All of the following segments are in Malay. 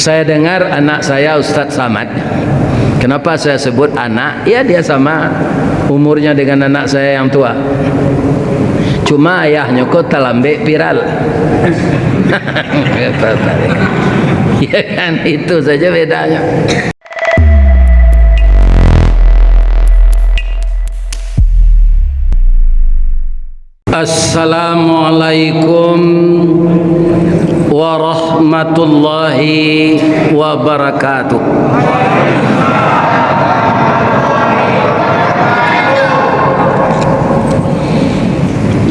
Saya dengar anak saya Ustadz Samad. Kenapa saya sebut anak? Ya, dia sama umurnya dengan anak saya yang tua. Cuma ayahnya kok telambe viral. Ya kan, itu saja bedanya. Assalamualaikum warahmatullahi wabarakatuh.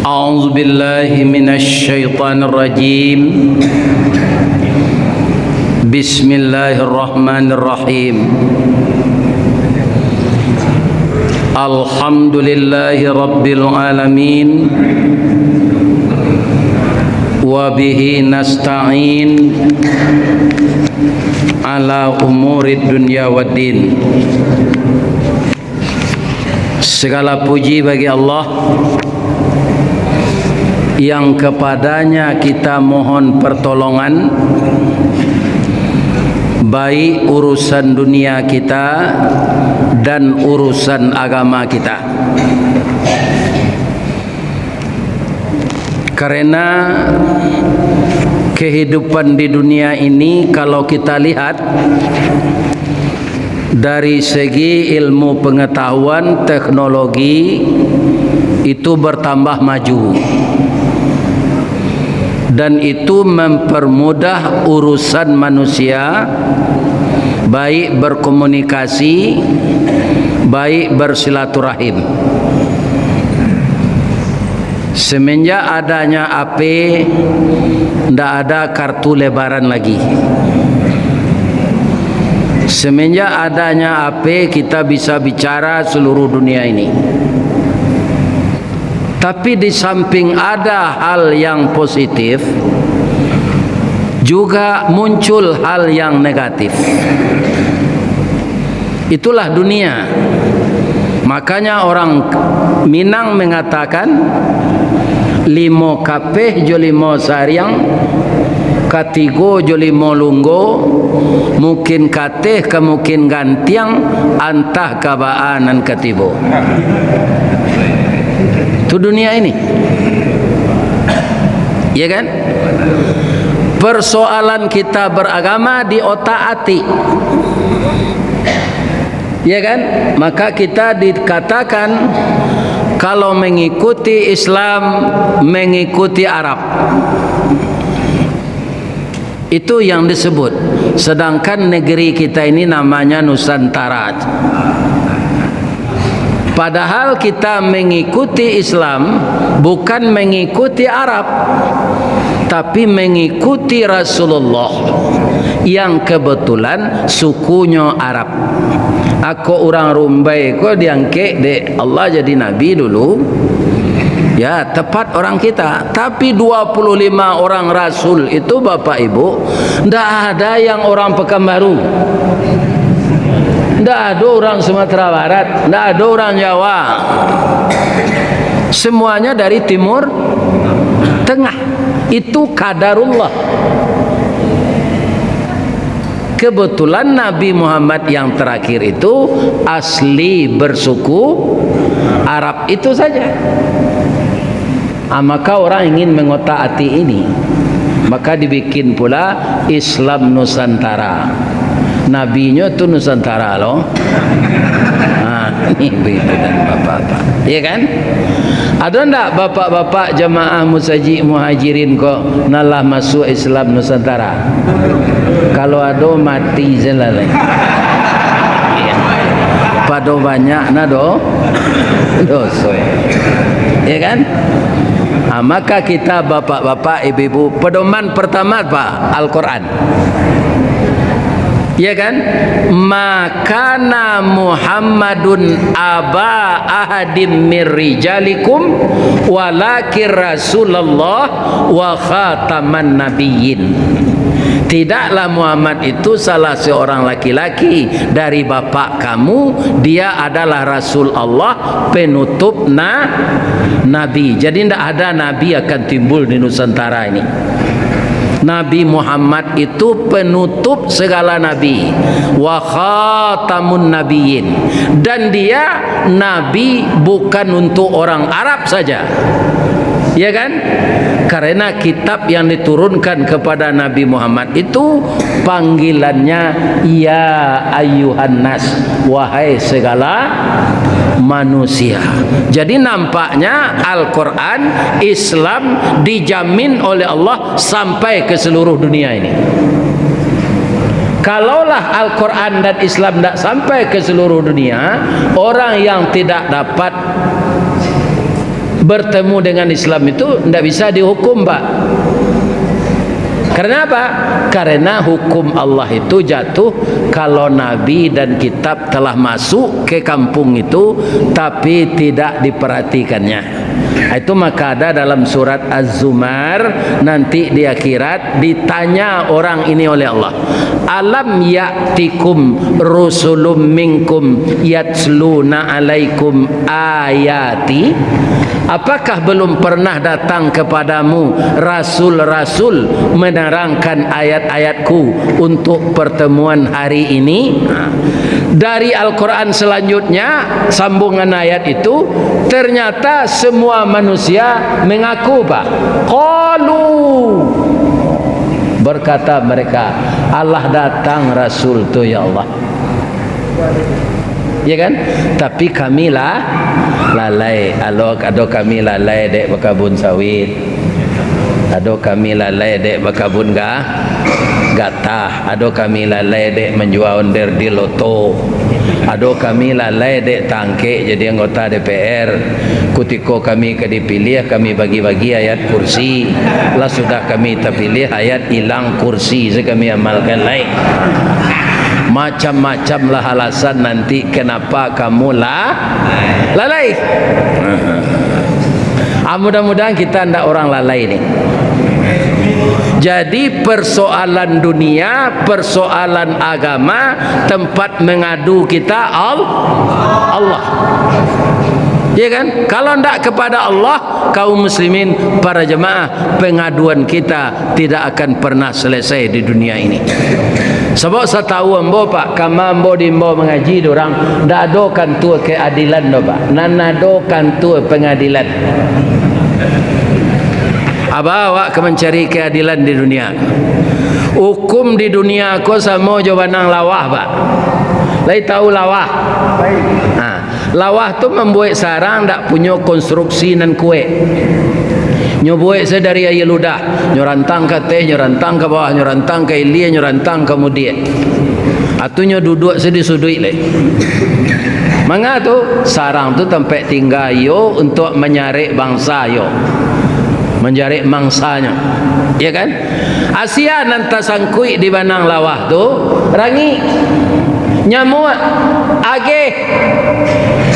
A'udzu billahi minasy syaithanir rajim. Bismillahirrahmanirrahim. Alhamdulillahi rabbil alamin. Wa bihi nasta'in ala umurid dunya waddin. Segala puji bagi Allah yang kepadanya kita mohon pertolongan, baik urusan dunia kita dan urusan agama kita. Karena kehidupan di dunia ini kalau kita lihat dari segi ilmu pengetahuan, teknologi itu bertambah maju, dan itu mempermudah urusan manusia, baik berkomunikasi, baik bersilaturahim. Semenjak adanya HP, tidak ada kartu lebaran lagi. Semenjak adanya HP, kita bisa bicara seluruh dunia ini. Tapi di samping ada hal yang positif, juga muncul hal yang negatif. Itulah dunia. Makanya orang Minang mengatakan limo kapeh jo limo sariang, katigo jo limo lunggo, mungkin kateh kemungkin gantiang, antah kabaanan katibo. Itu dunia ini, ya kan? Persoalan kita beragama di otak-atik, ya kan? Maka kita dikatakan kalau mengikuti Islam, mengikuti Arab, itu yang disebut. Sedangkan negeri kita ini namanya Nusantara. Padahal kita mengikuti Islam bukan mengikuti Arab, tapi mengikuti Rasulullah yang kebetulan sukunya Arab. Aku orang Rumbai kok diangkat dek Allah jadi nabi dulu. Ya, tepat orang kita. Tapi 25 orang rasul itu Bapak Ibu, tidak ada yang orang Pekanbaru, tidak ada orang Sumatera Barat, tidak ada orang Jawa. Semuanya dari Timur Tengah. Itu qadarullah. Kebetulan Nabi Muhammad yang terakhir itu asli bersuku Arab, itu saja. Maka orang ingin mengotak-atik ini, maka dibikin pula Islam Nusantara. Nabinya itu Nusantara loh. Ini ibu dan bapak-bapak, ya kan? Ada enggak bapak-bapak jamaah muhajirin kok nalah masuk Islam Nusantara? Kalau ada mati jelalai. Pada banyak nado dosa, ya kan? Maka kita bapak-bapak, ibu-ibu, pedoman pertama apa? Al-Quran. Ya kan? Makana Muhammadun aba ahadim mirrijalikum walakin Rasulullah wa khataman nabiyyin. Tidaklah Muhammad itu salah seorang laki-laki dari bapak kamu, dia adalah Rasul Allah, penutup nabi. Jadi tidak ada nabi akan timbul di Nusantara ini. Nabi Muhammad itu penutup segala nabi, wa khatamun nabiyyin, dan dia nabi bukan untuk orang Arab saja, ya kan? Karena kitab yang diturunkan kepada Nabi Muhammad itu panggilannya ya ayyuhan nas, wahai segala manusia. Jadi nampaknya Al-Quran, Islam dijamin oleh Allah sampai ke seluruh dunia ini. Kalaulah Al-Quran dan Islam tidak sampai ke seluruh dunia, orang yang tidak dapat bertemu dengan Islam itu tidak bisa dihukum, Pak. Karena apa? Karena hukum Allah itu jatuh kalau Nabi dan kitab telah masuk ke kampung itu tapi tidak diperhatikannya. Itu maka ada dalam surat Az-Zumar, nanti di akhirat ditanya orang ini oleh Allah, alam ya'tikum rusulum minkum yatsluna alaikum ayati, apakah belum pernah datang kepadamu rasul-rasul menerangkan ayat-ayatku untuk pertemuan hari ini? Dari Al-Quran selanjutnya sambungan ayat itu, ternyata semua manusia mengaku, Pak. Qalu, berkata mereka, Allah datang rasul tu ya Allah, ya kan? Tapi kami lah lalai. Ado kami lalai dek berkebun sawit, ado kami lalai dek berkebun gatah, ado kami lalai dek menjual onder di loto, ado kami lalai dek tangke jadi anggota DPR. Kutiko kami dipilih, kami bagi-bagi ayat kursi, lah sudah kami terpilih ayat hilang kursi, so kami amalkan lain. Macam-macam lah alasan nanti kenapa kamu lalai. Mudah-mudahan kita tidak orang lalai ni. Jadi persoalan dunia, persoalan agama, tempat mengadu kita Allah. Ya kan? Kalau tidak kepada Allah, kaum muslimin, para jemaah, pengaduan kita tidak akan pernah selesai di dunia ini. Sebab saya tahu ambo, Pak, kama ambo dimbo mengaji dorang ndak adokan tu keadilan do, Pak. Nanadokan tu pengadilan. Awak ke mencari keadilan di dunia. Hukum di dunia ko samo jawanang lawah, Pak. Lai tahu lawah? Lawah tu membuat sarang tak punya konstruksi nan kuat. Nyobuat sedari air ludah, nyorantang ke teh, nyorantang ke bawah, nyorantang ke ilia, nyorantang kemudian. Atunya duduk sedih-sudui le. Manga tu sarang tu tempat tinggal yo untuk mencari bangsa yo, mencari mangsanya, ya kan? Asia nanti sangkui di banang lawah tu rangi nyamuk age.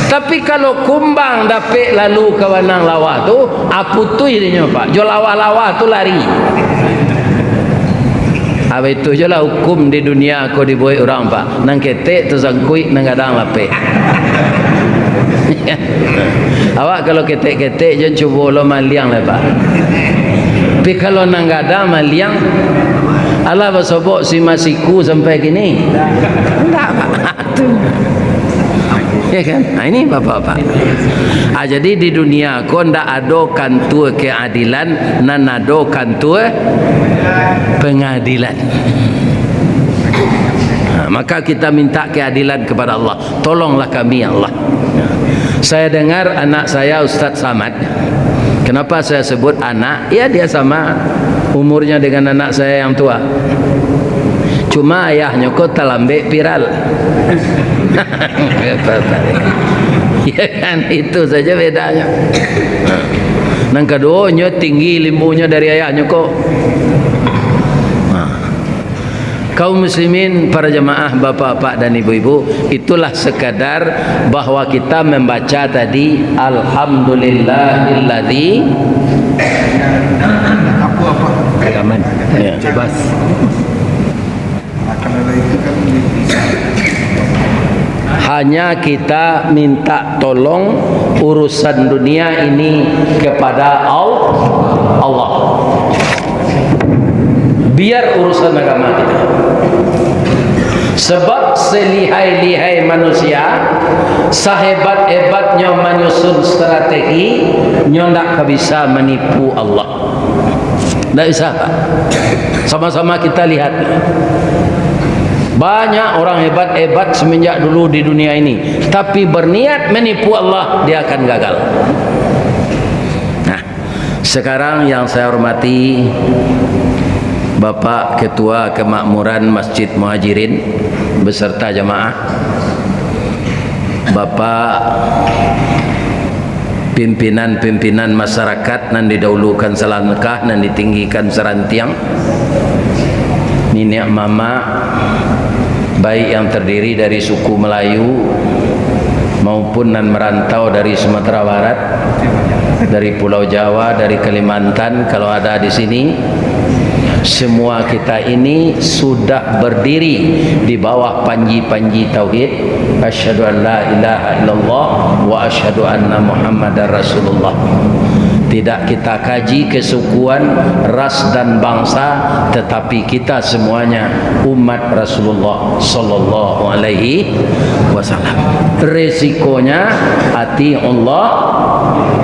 Tapi kalau kumbang dapat lalu ke banang lawah tu aputui dia, Pak. Jo lawah-lawah tu lari. Apa itu je lah hukum di dunia aku dibuat orang, Pak. Nang ketek tu sangkui nang gadang lapik. Awak kalau ketek-ketek jangan cuba lo maliang lah, Pak. Tapi kalau nang gadang maliang, Allah bersobok si masiku sampai kini. Enggak, Pak. Ya kan? Nah, ini bapak-bapak. Jadi di dunia kau ndak adokan tu keadilan, nan adokan tu pengadilan. Maka kita minta keadilan kepada Allah. Tolonglah kami ya Allah. Saya dengar anak saya Ustaz Samad. Kenapa saya sebut anak? Ya dia sama umurnya dengan anak saya yang tua. Cuma ayahnya kok terlambat viral. Ya kan, itu saja bedanya. Nang keduanya tinggi limbunya dari ayahnya kok. Kaum muslimin, para jemaah, bapak-bapak dan ibu-ibu, itulah sekadar bahwa kita membaca tadi alhamdulillahilladzi aman ya bebas. Hanya kita minta tolong urusan dunia ini kepada Allah. biar urusan agama kita. Sebab selihai-lihai manusia, sehebat-hebatnya menyusun strategi, nyo ndak bisa menipu Allah. Ndak bisa, Pak. Sama-sama kita lihat. Banyak orang hebat-hebat semenjak dulu di dunia ini, tapi berniat menipu Allah, dia akan gagal. Nah, sekarang yang saya hormati Bapak Ketua Kemakmuran Masjid Muhajirin beserta jamaah, Bapak pimpinan-pimpinan masyarakat nan didahulukan selangkah nan ditinggikan serantiang, nenek mama baik yang terdiri dari suku Melayu maupun nan merantau dari Sumatera Barat, dari Pulau Jawa, dari Kalimantan kalau ada di sini. Semua kita ini sudah berdiri di bawah panji-panji tauhid, asyhadu an la ilaha illallah wa asyhadu anna muhammadar rasulullah. Tidak kita kaji kesukuan, ras dan bangsa, tetapi kita semuanya umat Rasulullah sallallahu alaihi wasallam. Resikonya ati Allah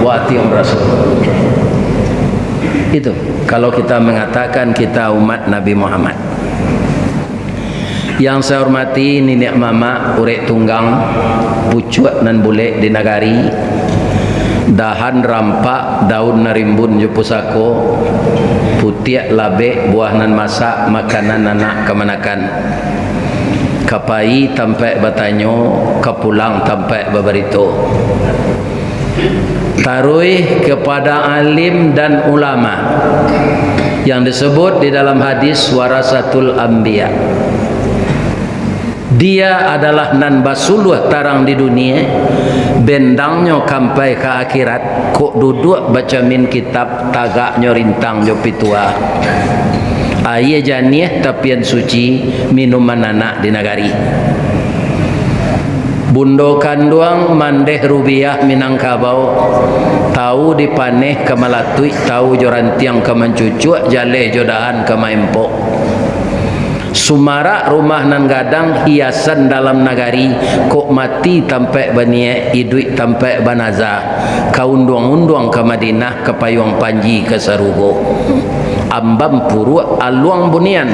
wa ati Rasul. Itu kalau kita mengatakan kita umat Nabi Muhammad. Yang saya hormati nenek mama urek tunggang pucuk nan bule di nagari, dahan rampak daun narimbun ju pusako, putiak labe buah nan masak makanan anak kemanakan, kapai tampai batanyo kapulang tampai babarito. Taruih kepada alim dan ulama yang disebut di dalam hadis warasatul anbiya. Dia adalah nan basuluh tarang di dunia, bendangnya sampai ke akhirat, kok duduk baca min kitab tagaknya rintang jo pitua. Ayah janiah tapian suci minuman anak di nagari. Bundo kanduang mandeh rubiah Minangkabau, tahu dipaneh ke Malatui, tahu jorantiang ke Mencucuk, jale jodahan ke Maempok. Sumara rumah nan gadang hiasan dalam nagari, kok mati tampai banie idui tampai banaza, kaunduang-unduang ke Madinah, ke Payung Panji ke Sarugo. Ambam puru aluang bunian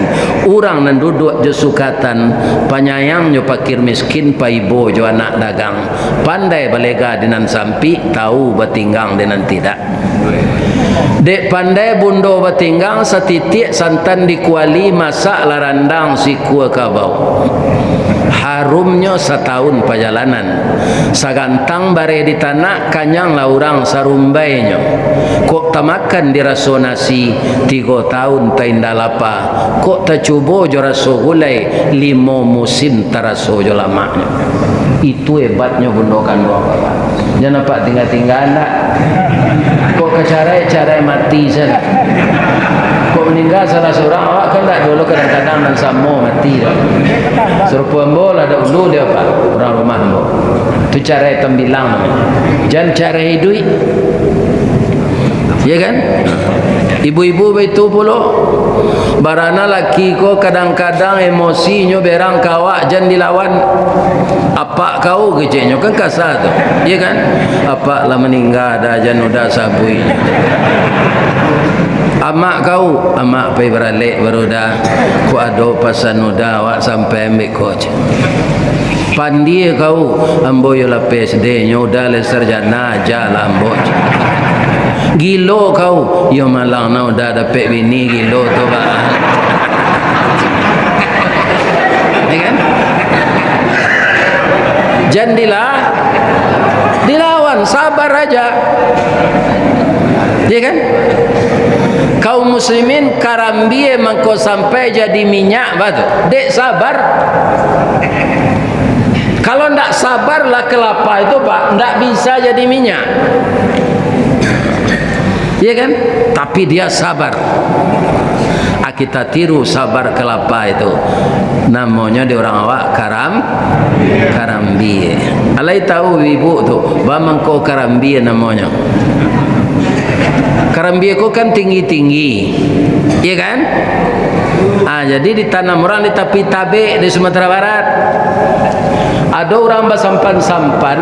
urang nan duduk je sukatan, panyayang nyo pakir miskin paibo jo anak dagang, pandai balega dinan sampi, tahu batinggang dinan tidak. Dek pandai bundo batinggang, setitik santan dikuali, masak larandang si kua kabau. Harumnya setahun perjalanan, sagantang bare di tanah, kanyang laurang sarumbainya. Kok tamakan diraso nasi 3 tahun taindalapa, kok tacubo jo raso gulai 5 musim taraso jo lamanya. Itu hebatnya bundokan doa Bapak. Jangan Pak tinggal-tinggal anak. Kok kecarai mati sana. Kok meninggal salah seorang awak kan tak dulu kadang-kadang dan samo mati dah. Suruh puambol ada ulu dia Pak, orang rumah mo. Itu cara tembilang namanya. Jangan cara hidup. Ya kan? Ibu-ibu itu pula barana laki ko kadang-kadang emosinya berang kawak jan dilawan. Apa kau keceknya kan kasar tu, ya kan? Apa lah meninggal dah jan udah sabui. Amak kau, amak pai beralik baru dah ku ado pasan udah awak sampai ambil coach. Pandi kau ambo yo la PSD nya udah le sarjana aja lah ambo. Gilo kau, yo malang na udah dapat bini gilo tu Pak. Ya kan? Jandilah dilawan, sabar aja. Ya kan? Kaum muslimin karambie mangko sampai jadi minyak batu. Dek sabar. Kalau ndak sabar lah kelapa itu Pak, ndak bisa jadi minyak. Ya kan? Tapi dia sabar. Kita tiru sabar kelapa itu. Namanya di orang awak karambie. Alai tahu ibu tu, bamangko karambie namanya. Karambie ko kan tinggi-tinggi. Ya kan? Jadi ditanam orang di tepi tabe di Sumatera Barat. Ada orang bersampan-sampan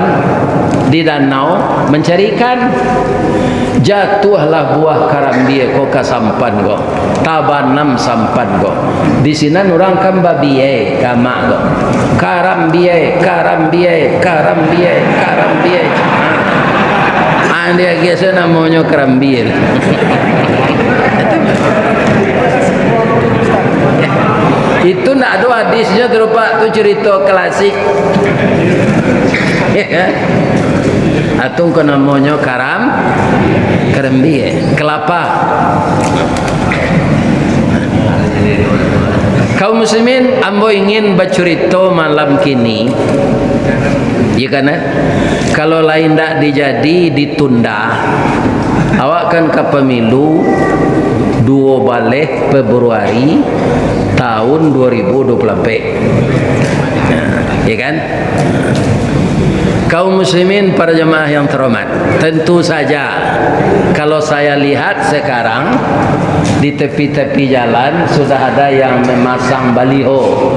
di danau mencari ikan. Jatuhlah buah karambie ko ka sampan go. Tabanam sampan go. Di sini orang kan babie kama go. Karambie, karambie, karambie, karambie. Dia biasa namanya karambie. Itu nak ada hadisnya berupa tu cerita klasik. Ya. Atau ko namanya karambie, kelapa. Kaum muslimin, ambo ingin bercerita malam kini. Ya kan? Kalau lain tak dijadi ditunda. Awak kan ke pemilu 2 balik Februari tahun 2024. Ya kan? Kaum muslimin, para jemaah yang terhormat, tentu saja kalau saya lihat sekarang di tepi-tepi jalan sudah ada yang memasang baliho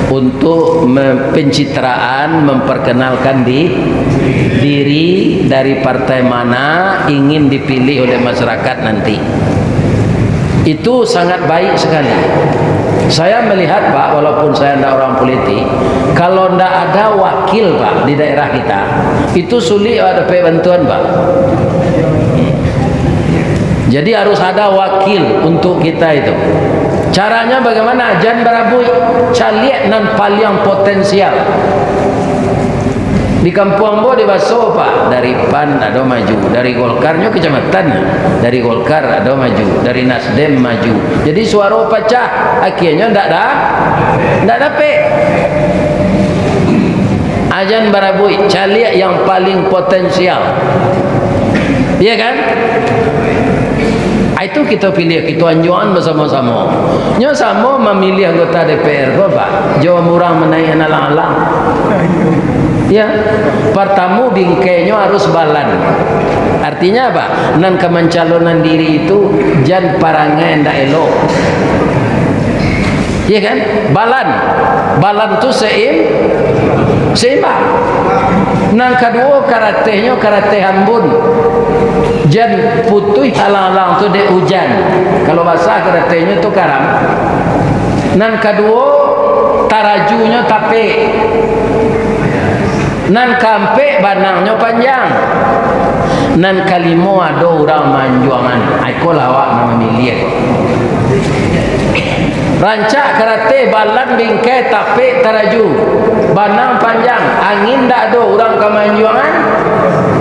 untuk pencitraan, memperkenalkan diri dari partai mana ingin dipilih oleh masyarakat nanti. Itu sangat baik sekali. Saya melihat Pak, walaupun saya tidak orang politik, kalau tidak ada wakil Pak di daerah kita, itu sulit ada bantuan Pak. Jadi harus ada wakil untuk kita itu. Caranya bagaimana? Jangan berabui, caliak nan paling potensial. Di kampung Ambo di Baso Pak, dari PAN ada maju, dari Golkarnya kecamatan, dari Golkar ada maju, dari Nasdem maju. Jadi suara pecah, akhirnya tidak dapat. Ajan barabui, caliak yang paling potensial. Iya kan? Itu kita pilih, kita anjuran bersama-sama. Nya sama memilih anggota DPR Pak. Jawa murah menaik alang-alang. Ya, pertama bingkainya harus balan. Artinya apa? Nan kemencalonan diri itu jan parangan ndak elok. Iya kan? Balan tu seimbang. Nan kedua karatenya karate hambun. Jan putih halang-halang tu de hujan. Kalau basah karatenya tu karam. Nan kedua tarajunya tape. Nan kampe banangnya panjang. Nan kalimo ada orang manjuangan. Aku lawak nama milih. Rancak karate balan bingkai tape taraju. Banang panjang. Angin tak ada orang kemanjuangan.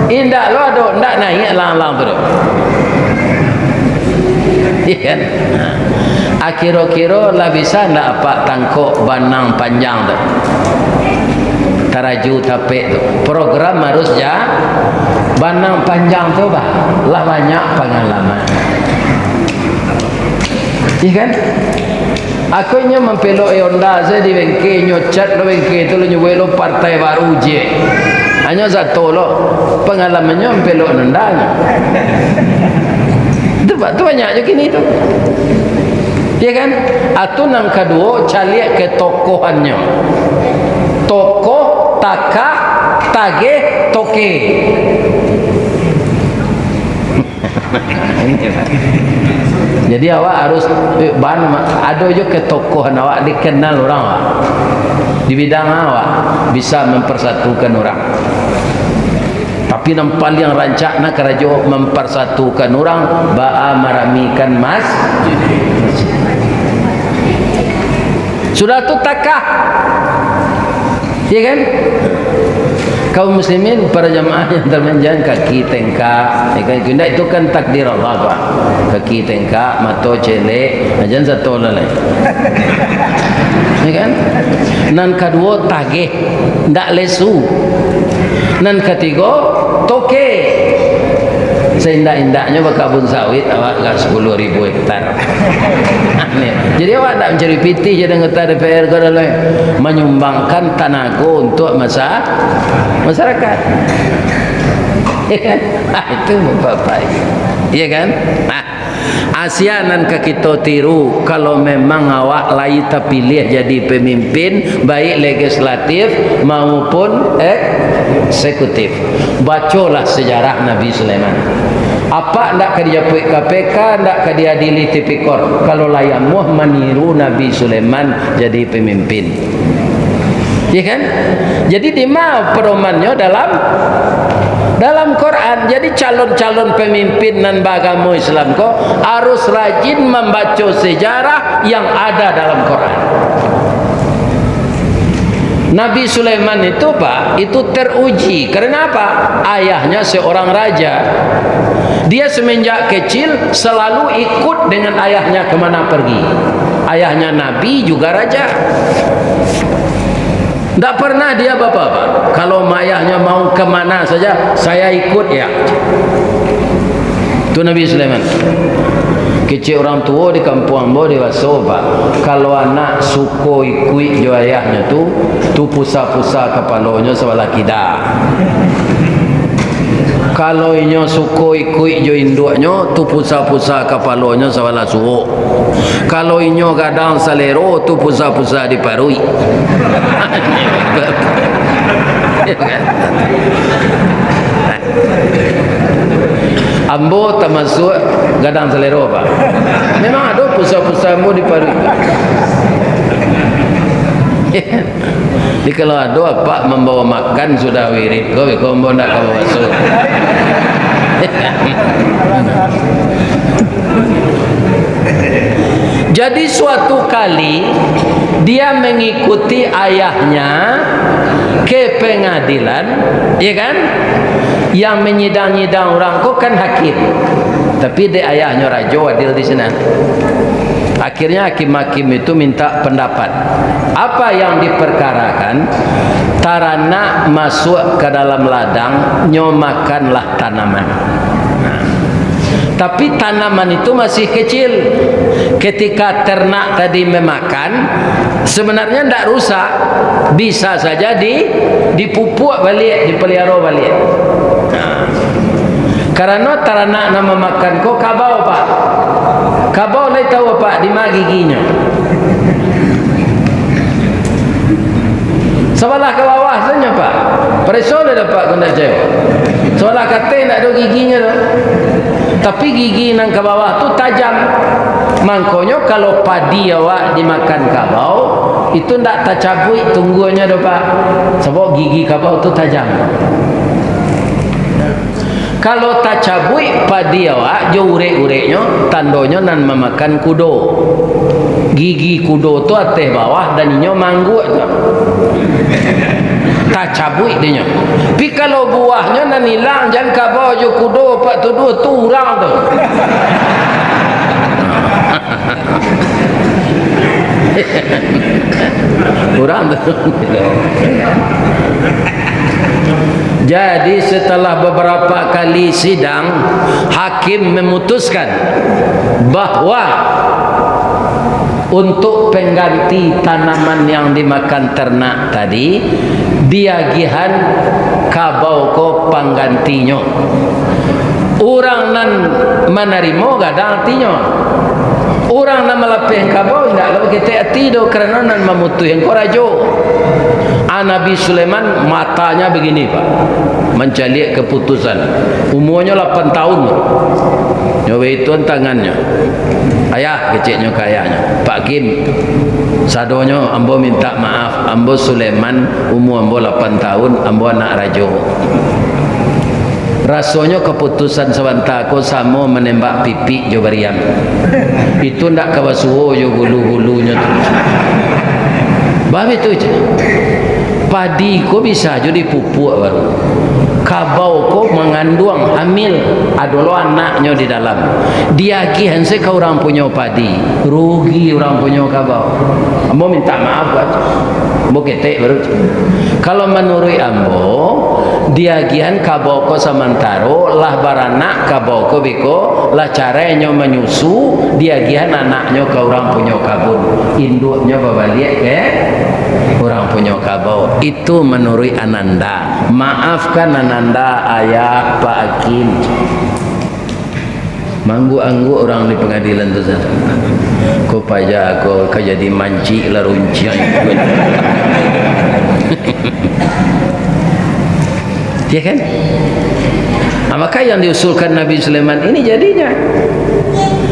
Indak lo ada ndak naik lang-lang tu. Iya. Akhir-akhir lah bisa ndak apa tangkok banang panjang tu. Taraju tape tu. Program harus banang panjang tu bah. Lah banyak pengalaman. Iya kan? Aku nya mempelok Honda saya di bengkel nyocat lo bengkel itu lo nyuwelo partai baru je. Hanya satu lo pengalamannya mempelok Honda. Tu banyak je kini tu. Ya kan? Atau nang kedua caliak ke tokohannya. Tokoh, taka, tage, toke. Jadi awak harus ada juga ketokohan awak dikenal orang awak. Di bidang awak bisa mempersatukan orang. Tapi yang paling rancak nak kerajo mempersatukan orang ba'a maramikan mas. Sudah tu takah. Ya kan? Kaum muslimin, para jamaah yang termenjan kaki tengkak, ya kan? Itu kan takdir Allah Pak. Kaki tengkak, mata celek, ajan satu lalai. Ya kan? Nan kedua tagih, ndak lesu. Nan ketiga toke. Seindak-indaknya berkebun sawit awak gak 10.000 hektar. Jadi awak tak mencari piti jadi anggota DPR ke dalam menyumbangkan tenaga untuk masyarakat. Ya kan? Itu bapak. Iya kan? Nah, asianan ke kita tiru kalau memang awak lai terpilih jadi pemimpin baik legislatif maupun eksekutif. Bacalah sejarah Nabi Sulaiman. Apa ndak ke dia KPK, ndak ke dia diadili tipikor kalau layamuh meniru Nabi Sulaiman jadi pemimpin. Ya kan? Jadi di mana pedomannya dalam Quran. Jadi calon-calon pemimpin dan agama Islam kok harus rajin membaca sejarah yang ada dalam Quran. Nabi Sulaiman itu Pak, itu teruji. Karena apa? Ayahnya seorang raja. Dia semenjak kecil selalu ikut dengan ayahnya kemana pergi. Ayahnya Nabi juga raja. Tak pernah dia bapak-bapak. Kalau ayahnya mau kemana saja, saya ikut ya. Itu Nabi Sulaiman. Kecil orang tua di kampung ambo dewasa Pak. Kalau anak suko ikut jo ayahnya tu pusa-pusa kepalanya sebelah kida. Kalau inyo suko ikut jo induknya tu pusa-pusa kepalanya sebelah suhu. Kalau inyo kadang salero tu pusa-pusa diparui. Ambo termasuk gadang selero Pak. Memang ada pusat-pusat ambo di Paris. Jadi kalau ada apa membawa makan sudah wirid kau ambo nak kau masuk. Jadi suatu kali dia mengikuti ayahnya ke pengadilan, ya kan? Yang menyidang-nyidang orang kok kan hakim. Tapi dia ayahnya raja adil di sana. Akhirnya hakim-hakim itu minta pendapat. Apa yang diperkarakan? Tarana masuk ke dalam ladang, nyomakanlah tanaman. Tapi tanaman itu masih kecil. Ketika ternak tadi memakan, sebenarnya tidak rusak, bisa saja dipupuk balik, dipelihara balik. Karena ternak nama makan kok kabau Pak. Kabau lai tahu Pak di mana giginya. Sebelah ke bawah saja Pak. Preso dah dapat kena jauh. Sebelah kata nak ada giginya tu. Tapi gigi nang ke bawah tu tajam. Makanya kalau padi awak dimakan kabau, itu ndak tercabut tunggunya tu Pak. Sebab gigi kabau tu tajam. Kalau tak cabui padi awak jo urek-ureknya tandonya nan memakan kudo. Gigi kudo tu atas bawah dan inyo mangguk tu. Tak cabui dia. Tapi kalau buahnya nan hilang jangan kabau jo kudo pak tu dua tu urang tu. Urang tu. Jadi setelah beberapa kali sidang, hakim memutuskan bahawa untuk pengganti tanaman yang dimakan ternak tadi, diagihan kabau ko penggantinya. Orang nan menerima gada artinya. Orang nan melepih kabau tidak kalau kita hati do kerana nan memutuh yang korajo. Nabi Sulaiman matanya begini Pak, mencari keputusan. Umurnya 8 tahun. Nyoba itu tangannya. Ayah kecilnya kayaknya. Pak Kim, sadonya ambo minta maaf. Ambo Sulaiman umur ambo 8 tahun. Ambo anak raja. Rasanya keputusan sebentar aku sama menembak pipi jo bariam. Itu ndak kawasuho jo gulu-gulunya tu. Bah itu je. Padi ko bisa jadi pupuk baru. Kabau ko mengandung hamil adolo anaknya di dalam. Dia kihanse ke orang punya padi, rugi orang punya kabau. Ambo minta maaf buat. Ambo ketek baru. Kalau menurut ambo, dia kihan kabau ko samantaro lah baranak kabau ko biko lah caranya menyusu dia kihan anaknya ke orang punya kabun. Induknya babaliak ke orang punya kabau. Itu menurut Ananda. Maafkan Ananda ayah Pak Hakim. Manggu-anggu orang di pengadilan tu sana. Kau pajak kau jadi manci lah runcian. Ya kan? Maka yang diusulkan Nabi Sulaiman ini jadinya.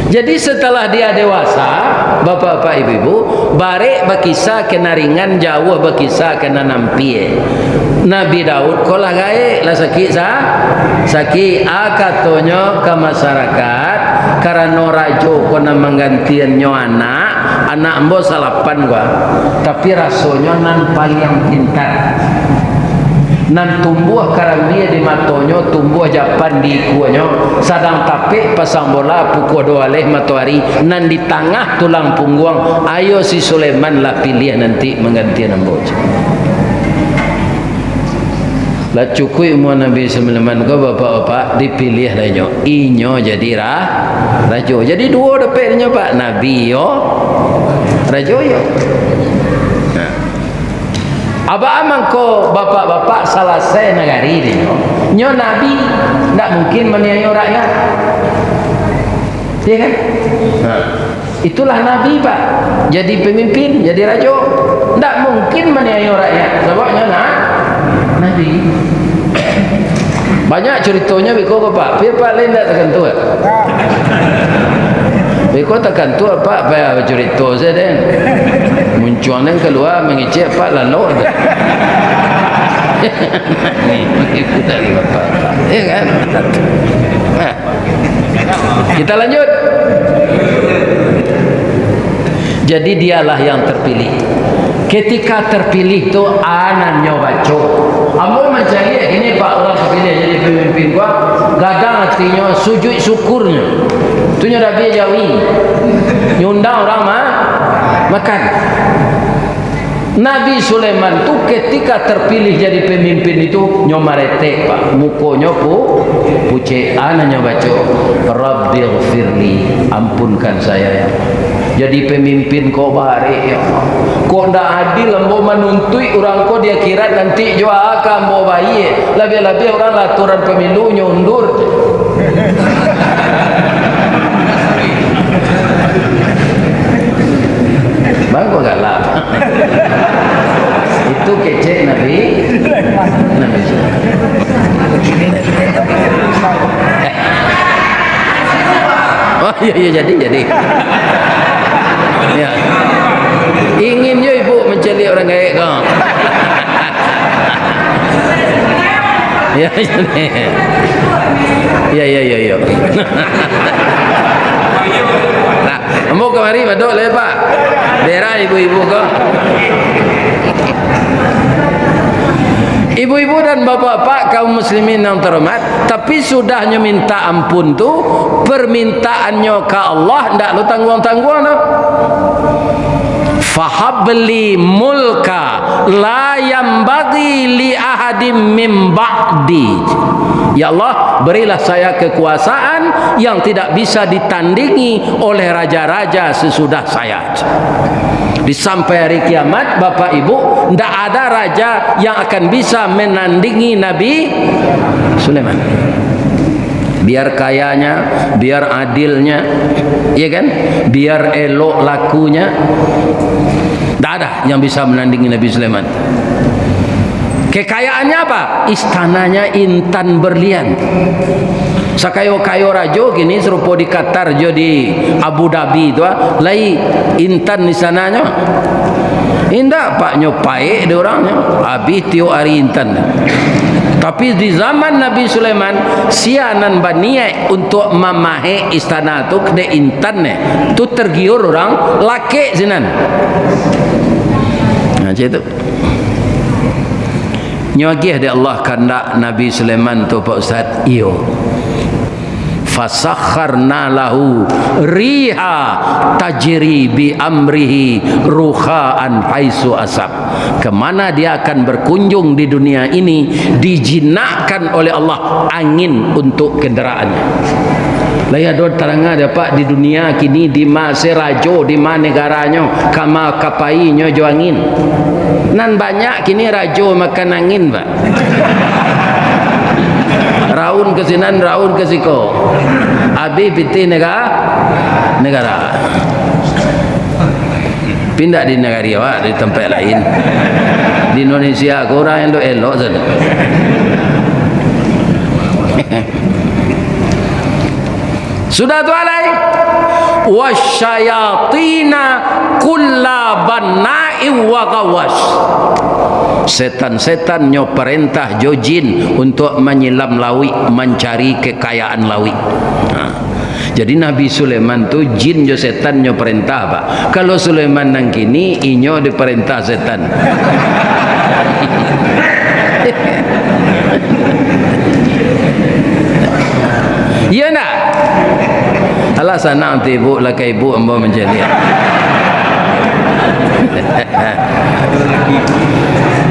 Jadi setelah dia dewasa, bapak-bapak ibu-ibu, barek berkisah kena ringan, jauh berkisah kena nampie. Nabi Daud kolah gae lah sakit sakit katonyo ke masyarakat karena rajo kena menggantiannya anak ambo salapan gua, tapi rasonyo nan paling pintar. Nan tumbuh karamia di matonyo, tumbuh japan di kuonyo, sadang tapik pasang bola pukul 2 leh matahari, nan di tengah tulang punggung. Ayo si Sulaiman lah pilih nanti menggantian ambo. Lah cukui umur Nabi Sulaiman ko bapak-bapak dipilih lah nyo, inyo jadi rajo. Jadi dua dapetnya Pak, Nabi yo, rajo yo. Aba amang ko bapak-bapak selesai negari dia. Nyo Nabi tak mungkin meniayo rakyat. Ya kan? Itulah Nabi Pak. Jadi pemimpin, jadi raja. Tak mungkin meniayo rakyat. Sebabnya Nabi. Banyak ceritanya biko ko Pak. Pak lain tak terkentu. Biko terkentu Pak, bayar cerita saya dan. Munculan yang keluar mengecek Pak lalu ada. Itu dari bapak. Ya kan? Kita lanjut. Jadi dialah yang terpilih. Ketika terpilih tu anaknya baca. Ambo mencari ini Pak orang terpilih jadi pemimpin gua. Gadang hatinya sujud syukurnya. Tunya Nabi Jawi. Nyundang orang makan. Nabi Sulaiman tu ketika terpilih jadi pemimpin itu nyomarete Pak, mukonya puce, anaknya baca Rabbighfirli, ampunkan saya ya. Jadi pemimpin kau bare ya. Kau ndak adil ambo menuntui orang kau dia kira nanti jua akan ambo bayi. Lebih-lebih orang laturan pemilu nyundur. Bagus galak. Itu kece Nabi. Oh iya jadi. Ya. Ingin je ibu mencari orang gaik kau. Ya. Ya. Nah, mau kemari badok le Pak. Daerah ibu-ibu kau. Ibu-ibu dan bapak-bapak kaum muslimin yang terhormat, tapi sudahnya minta ampun tu permintaannya ke Allah ndak lu tangguh-tangguh no. Fahabli mulka la yambagi li ahadim min ba'di. Ya Allah, berilah saya kekuasaan yang tidak bisa ditandingi oleh raja-raja sesudah saya. Di sampai hari kiamat Bapak Ibu, tidak ada raja yang akan bisa menandingi Nabi Sulaiman. Biar kayanya, biar adilnya, ya kan? Biar elok lakunya, tidak ada yang bisa menandingi Nabi Sulaiman. Kekayaannya apa? Istananya intan berlian. Sakayo-kayo rajo gini serupa di Qatar jo di Abu Dhabi tu lai intan di sananya. Indah Pak nyopai dia orangnya. Habis tiup hari intan. Tapi di zaman Nabi Sulaiman sianan baniai untuk memahe istana tu kena intan ne. Tu tergiur orang laki sinan. Macam itu. Nyagih di Allah kandak Nabi Sulaiman tu Pak Ustaz. Iyo. Fasakharna lahu riha tajri bi amrihi ruhaan haitsu asab. Kemana dia akan berkunjung di dunia ini dijinakkan oleh Allah angin untuk kendaraannya. Laya do terangah dapat di dunia kini di masa rajo di mana negaranya kama kapainya jo angin. Nan banyak kini rajo makan angin Pak. Raun ke sinan, raun ke siko. Habis piti negara. Pindah di negara awak di tempat lain. Di Indonesia kurang elok-elok saja. Sudah tu alai wasyayatina kulla banna'i wa gawas. Setan-setan nyo perintah jo jin untuk menyelam lawi, mencari kekayaan lawi. Jadi Nabi Sulaiman tu jin jo setan nyo perintah apa? Kalau Sulaiman nang kini inyo diperintah setan. Ya nak? Alah sana nanti ibu lakai ibu ambo menjadi.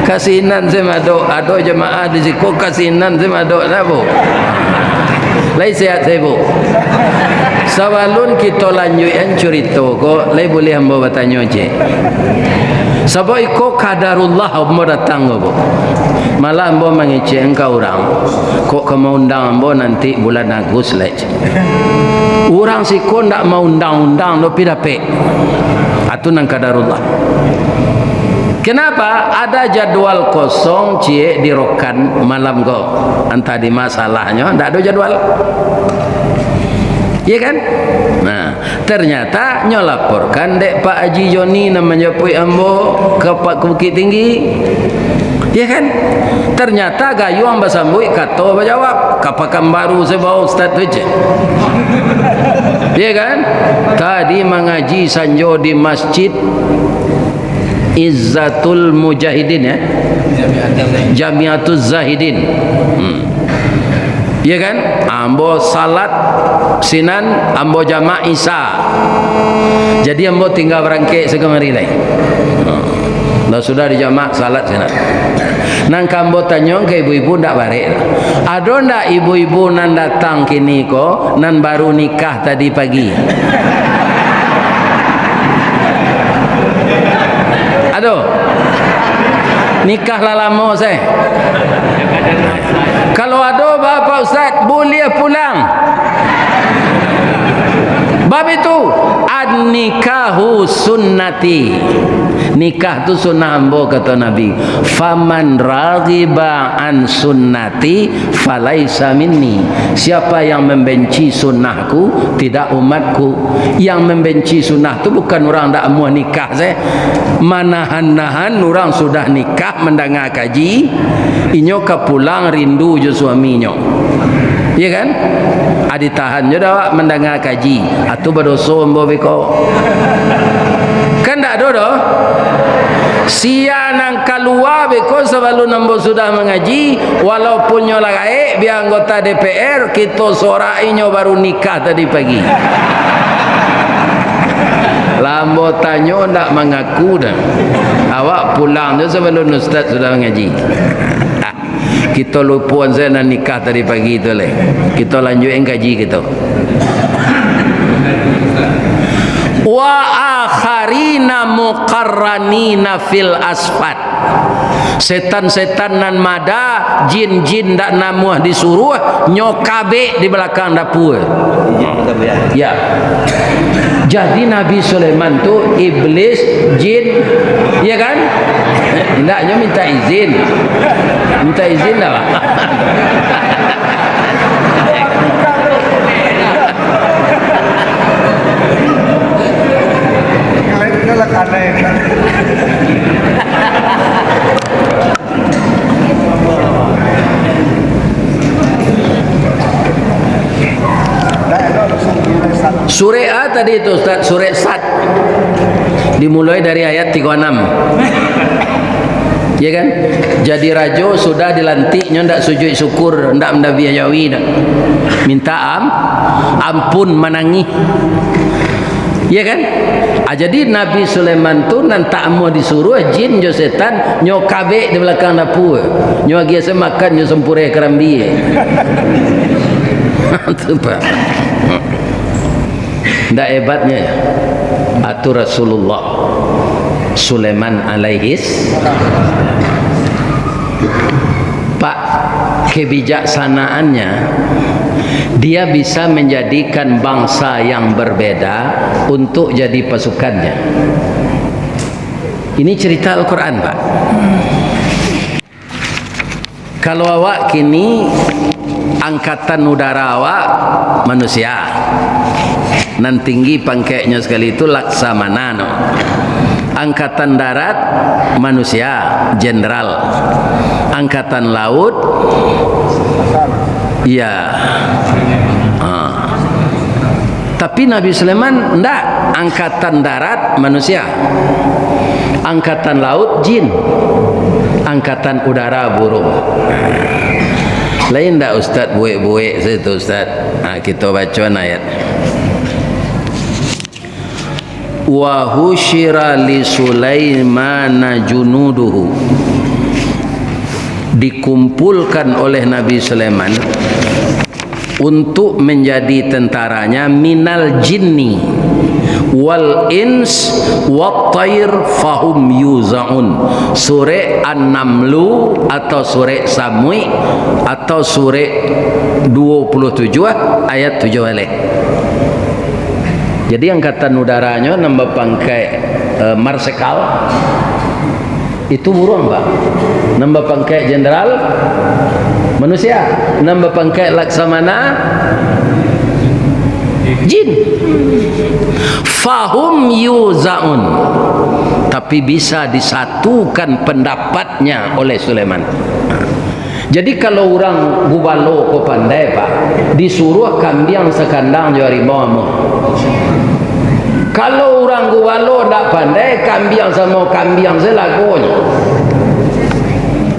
Kasinan saya madok, ado jemaah di siku kasinan saya madok nak bu. Lai sehat saya bu. Sawalun kita lanjutkan cerita ko, lai boleh ambo bertanya je. Sebab iko kadarullah ambo datang bu. Malah ambo mengecek engkau orang. Kok kamu undang ambo nanti bulan Agustus lagi. Orang siko ndak mau undang-undang lo pidape. Atu nang kadarullah. Kenapa? Ada jadwal kosong cie di rokan malam ko. Entah di masalahnya ndak ada jadwal. Iya kan? Nah, ternyata nyo laporkan dek Pak Haji Joni namanya Pui Ambo ke Pak Bukit Tinggi. Iya kan? Ternyata gayu amba sambui kato berjawab kapakan baru sebab Ustaz tu je. Iya kan? Tadi mengaji sanjo di masjid Izzatul Mujahidin ya, Jamiatul Zahidin. Ya kan? Ambo salat sinan, ambo jama' Isa. Jadi ambo tinggal berangkek segemari lain. Dah sudah di jama' salat sinan. Nang kambo tanya ke ibu-ibu ndak barek. Ada ndak ibu-ibu nan datang kini ko nan baru nikah tadi pagi? Aduh, nikah lah lama saya. Kalau ada Bapak Ustaz boleh pulang. Bab itu an-nikahu sunnati. Nikah tu sunnah ambo kata Nabi. Faman raghiba an sunnati falaisa minni. Siapa yang membenci sunnahku tidak umatku. Yang membenci sunnah tu bukan orang dak mau nikah saya. Manahan-nahan orang sudah nikah mendengar kaji, inyo ka pulang rindu jo suaminyo. Ya kan? Adi tahan je dah mendengar kaji. Atu berdosa ambo beko. Kan tak ada dah. Sia nang keluar beko sebelum ambo sudah mengaji, walaupun nyo lagai biar anggota DPR, kita sorai nyo baru nikah tadi pagi. Lambo tanya tak mengaku dah. Awak pulang je sebelum Ustaz sudah mengaji. Kita lupa saya nak nikah tadi pagi tu leh. Kita lanjutkan kaji kita. Wa akharina muqarranina fil asfat. Setan-setan nan mada, jin-jin dak namuah disuruh nyokabe di belakang dapur. Ya. Jadi Nabi Sulaiman tu iblis, jin, ya kan? Hendaknya minta izin. Minta izin dah. Surah A tadi itu Ustaz, surah Sad. Dimulai dari ayat 36. Ya kan? Jadi raja sudah dilantiknya ndak sujud syukur, ndak mendabi ajawi dak. Minta ampun menangis. Ya kan? Jadi Nabi Sulaiman tu nan tak mau disuruh jin jo setan nyo kabe di belakang dapur. Nyo agi makan nyo sempure kerambi. Tu Pak. Ndak hebatnya atur Rasulullah Sulaiman alaihis Pak kebijaksanaannya dia bisa menjadikan bangsa yang berbeda untuk jadi pasukannya. Ini cerita Al-Quran, Pak. Kalau awak kini angkatan udara awak manusia, nan tinggi pangkatnya sekali itu Laksamana, no. Angkatan darat manusia, jenderal. Angkatan laut, ya. Tapi Nabi Sulaiman enggak. Angkatan darat manusia, angkatan laut jin, angkatan udara burung. Lain tak Ustaz buik-buik situ Ustaz. Kita baca ayat. Wa husyira li Sulaimana junuduhu. Dikumpulkan oleh Nabi Sulaiman untuk menjadi tentaranya minal jinni wal ins wat tayr fahum yuzaun. Surah An-Namlu atau surah Samui atau surah 27 ayat 7 balik. Jadi angkatan udaranya nambah pangkai marsikal itu burung, Pak. Nambah pangkai jenderal manusia, nambah pangkai Laksamana jin. Fahum yuzaun, tapi bisa disatukan pendapatnya oleh Sulaiman. Jadi kalau orang gubalo ko pandai, Pak, disuruh kambing sekandang jo harimau. Kalau orang gubalo tak pandai, kambing sama kambing selagonya.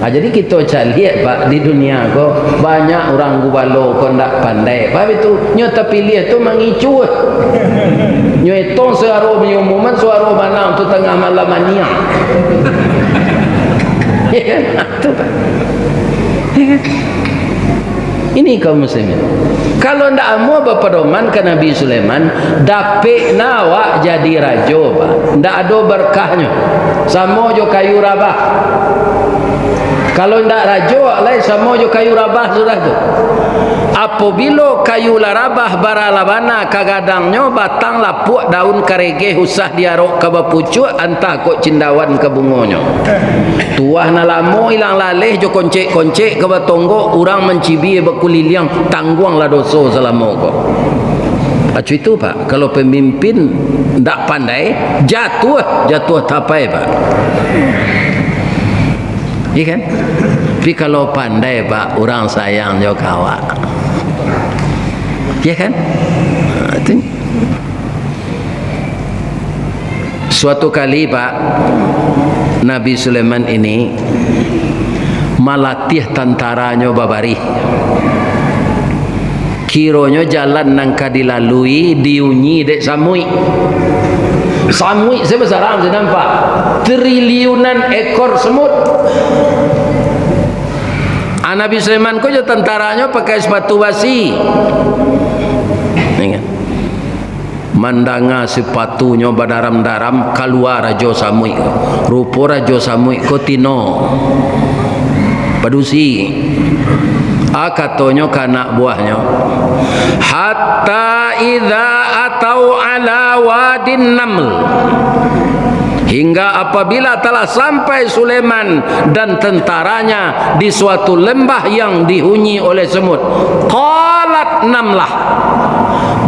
Jadi kita lihat, Pak, di dunia ko banyak orang gubalo ko tak pandai. Pak itu nyo tapi lihat tu mengicu. Nyo itu suara menyumuman suara mana untuk tengah malam mania. Itu, Pak. Ini kaum muslimin. Kalau ndak mau berpedoman ke Nabi Sulaiman, dapik nawak jadi raja, Pak. Ndak ada berkahnya. Sama jo kayu rabah. Kalau ndak raja lain sama jo kayu rabah sudah tu. Apabila kayu larabah baralabana kagadangnya batang lapuk daun karege usah diarok ke bapucuk antah kok cindawan ke bungonya. Tuah na lamo ilang laleh jo koncek-koncek ke batonggo urang mencibi bekuliliang tangguang la doso selama kok. Acu itu, Pak, kalau pemimpin ndak pandai jatuh tapai, Pak. Iya kan? Tapi kalau pandai, Pak, orang sayang jo kawan. Ya kan? Itu. Suatu kali, Pak, Nabi Sulaiman ini malatih tentaranya babari. Kironyo jalan nangka dilalui diunyi dek Samui. Samui sebesar apa saya nampak? Triliunan ekor semut. Nabi Sulaiman ko jo tentaranya pakai sepatu basi. Ingat. Mandanga sepatunya badaram-daram keluar Raja Samui. Rupa Raja Samui ko tino. Padusi. Katanya kanak buahnya. Hatta idza atau ala wadin naml. Hingga apabila telah sampai Sulaiman dan tentaranya di suatu lembah yang dihuni oleh semut. Qalat namlah.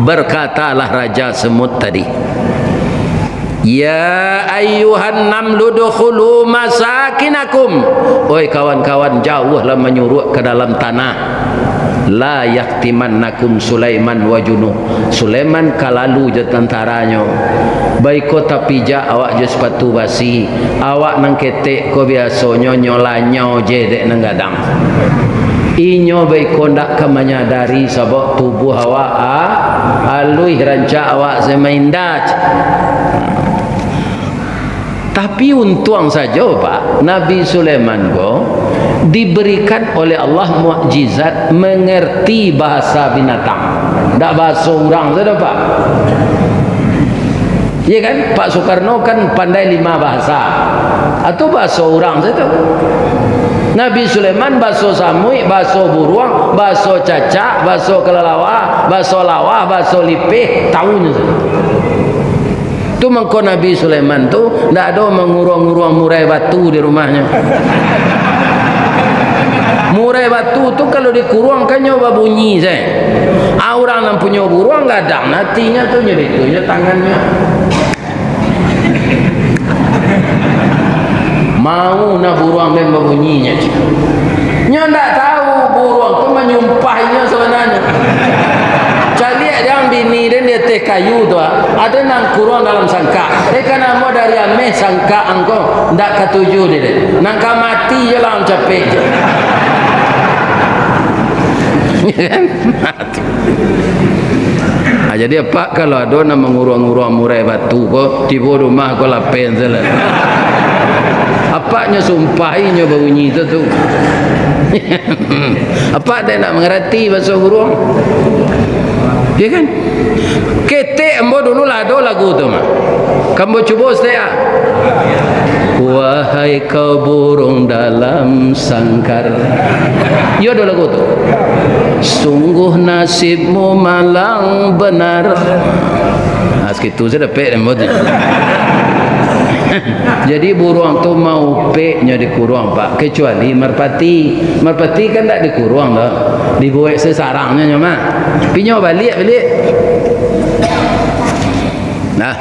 Berkatalah Raja Semut tadi. Ya ayyuhan namlu dukhulu masakinakum. Oi kawan-kawan, jauhlah menyuruh ke dalam tanah. La yaktimannakum Sulaiman wa junuh. Sulaiman kalalu je tentaranya. Baik ko tapi ja awak je sepatu basi. Awak nang ketek ko biasanya nyolanya je dek nang gadang. Inyo baik ko ndak menyadari sebab tubuh awak alui ranca awak semaindat. Tapi untung saja, Pak, Nabi Sulaiman ko diberikan oleh Allah mukjizat mengerti bahasa binatang. Tak bahasa orang saja, Pak. Ya kan, Pak Soekarno kan pandai 5 bahasa. Atau bahasa orang saja. Nabi Sulaiman bahasa samui, bahasa buruang, bahasa cacak, bahasa kelelawar, bahasa lawah, bahasa lipih, tahunya saja. Tu mengko Nabi Sulaiman tu ndak ada menguruang-uruang murai batu di rumahnya. Murai batu tu kalau dikuruang kan nyoba bunyi saya. Orang yang punya buruang gadang nantinya tu nyebetulnya tangannya. Mau nak buruang dan berbunyinya. Nya ndak tahu buruang tu menyumpahnya sebenarnya. Cari yang bini dan dia teh kayu tu ada nang kurang dalam sangka. Dia nama dari ameh sangka angko ndak ketujuh dia. Nang ka mati je lah capek je. Mati. Jadi apa kalau ada nak menguruang-uruang murai batu ko tiba rumah ko lapen salah. Apanya sumpahinya bunyi itu tu. Apa dia nak mengerti bahasa guruang? Ya kan? Ketek ambo dulu lah ada lagu tu mah. Kamu cuba saya. Wahai kau burung dalam sangkar. Ya ada lagu tu. Sungguh nasibmu malang benar. Nah, segitu saja dapat ambo. Jadi burung tu mau peknya dikurung pak, kecuali merpati. Merpati kan tak dikurung dah, dibuat sesarangnya nyama. Pinyo balik. Nah,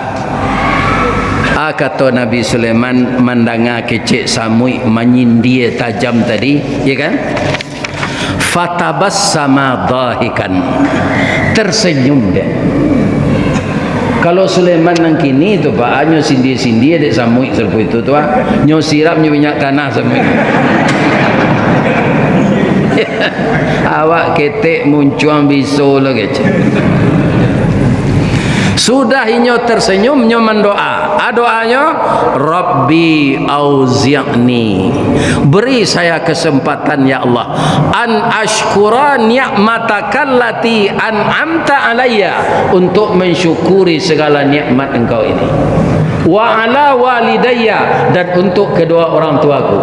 kata Nabi Sulaiman mandanga kecik samui menyindir tajam tadi, ya kan? Fatabassama dhahikan, tersenyum dia. Kalau Sulaiman nang kini tu pak, nyo sindir-sindir dek samui serpu itu tu nyo sirap nyo minyak tanah samui. Awak ketek muncuang biso lah kecik. Sudah inyo tersenyum nyo mendoa. Doanya Rabbi auzi'ni, beri saya kesempatan ya Allah an ashkura ni'matakallati an'amta alayya, untuk mensyukuri segala nikmat engkau ini, wa ala walidayya, dan untuk kedua orang tuaku,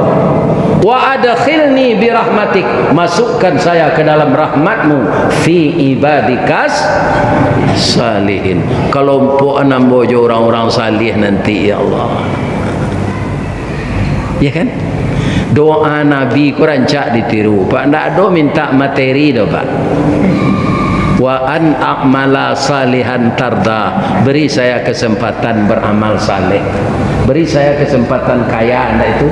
wa adkhilni birahmatik, masukkan saya ke dalam rahmatmu, fi ibadikas salihin, kelompok 6 bojo orang-orang salih nanti ya Allah. Ya kan? Doa Nabi ku rancak ditiru pak, ndak ada minta materi dah pak. Wa an a'mala salihan tarda, beri saya kesempatan beramal saleh, beri saya kesempatan kaya, anda itu.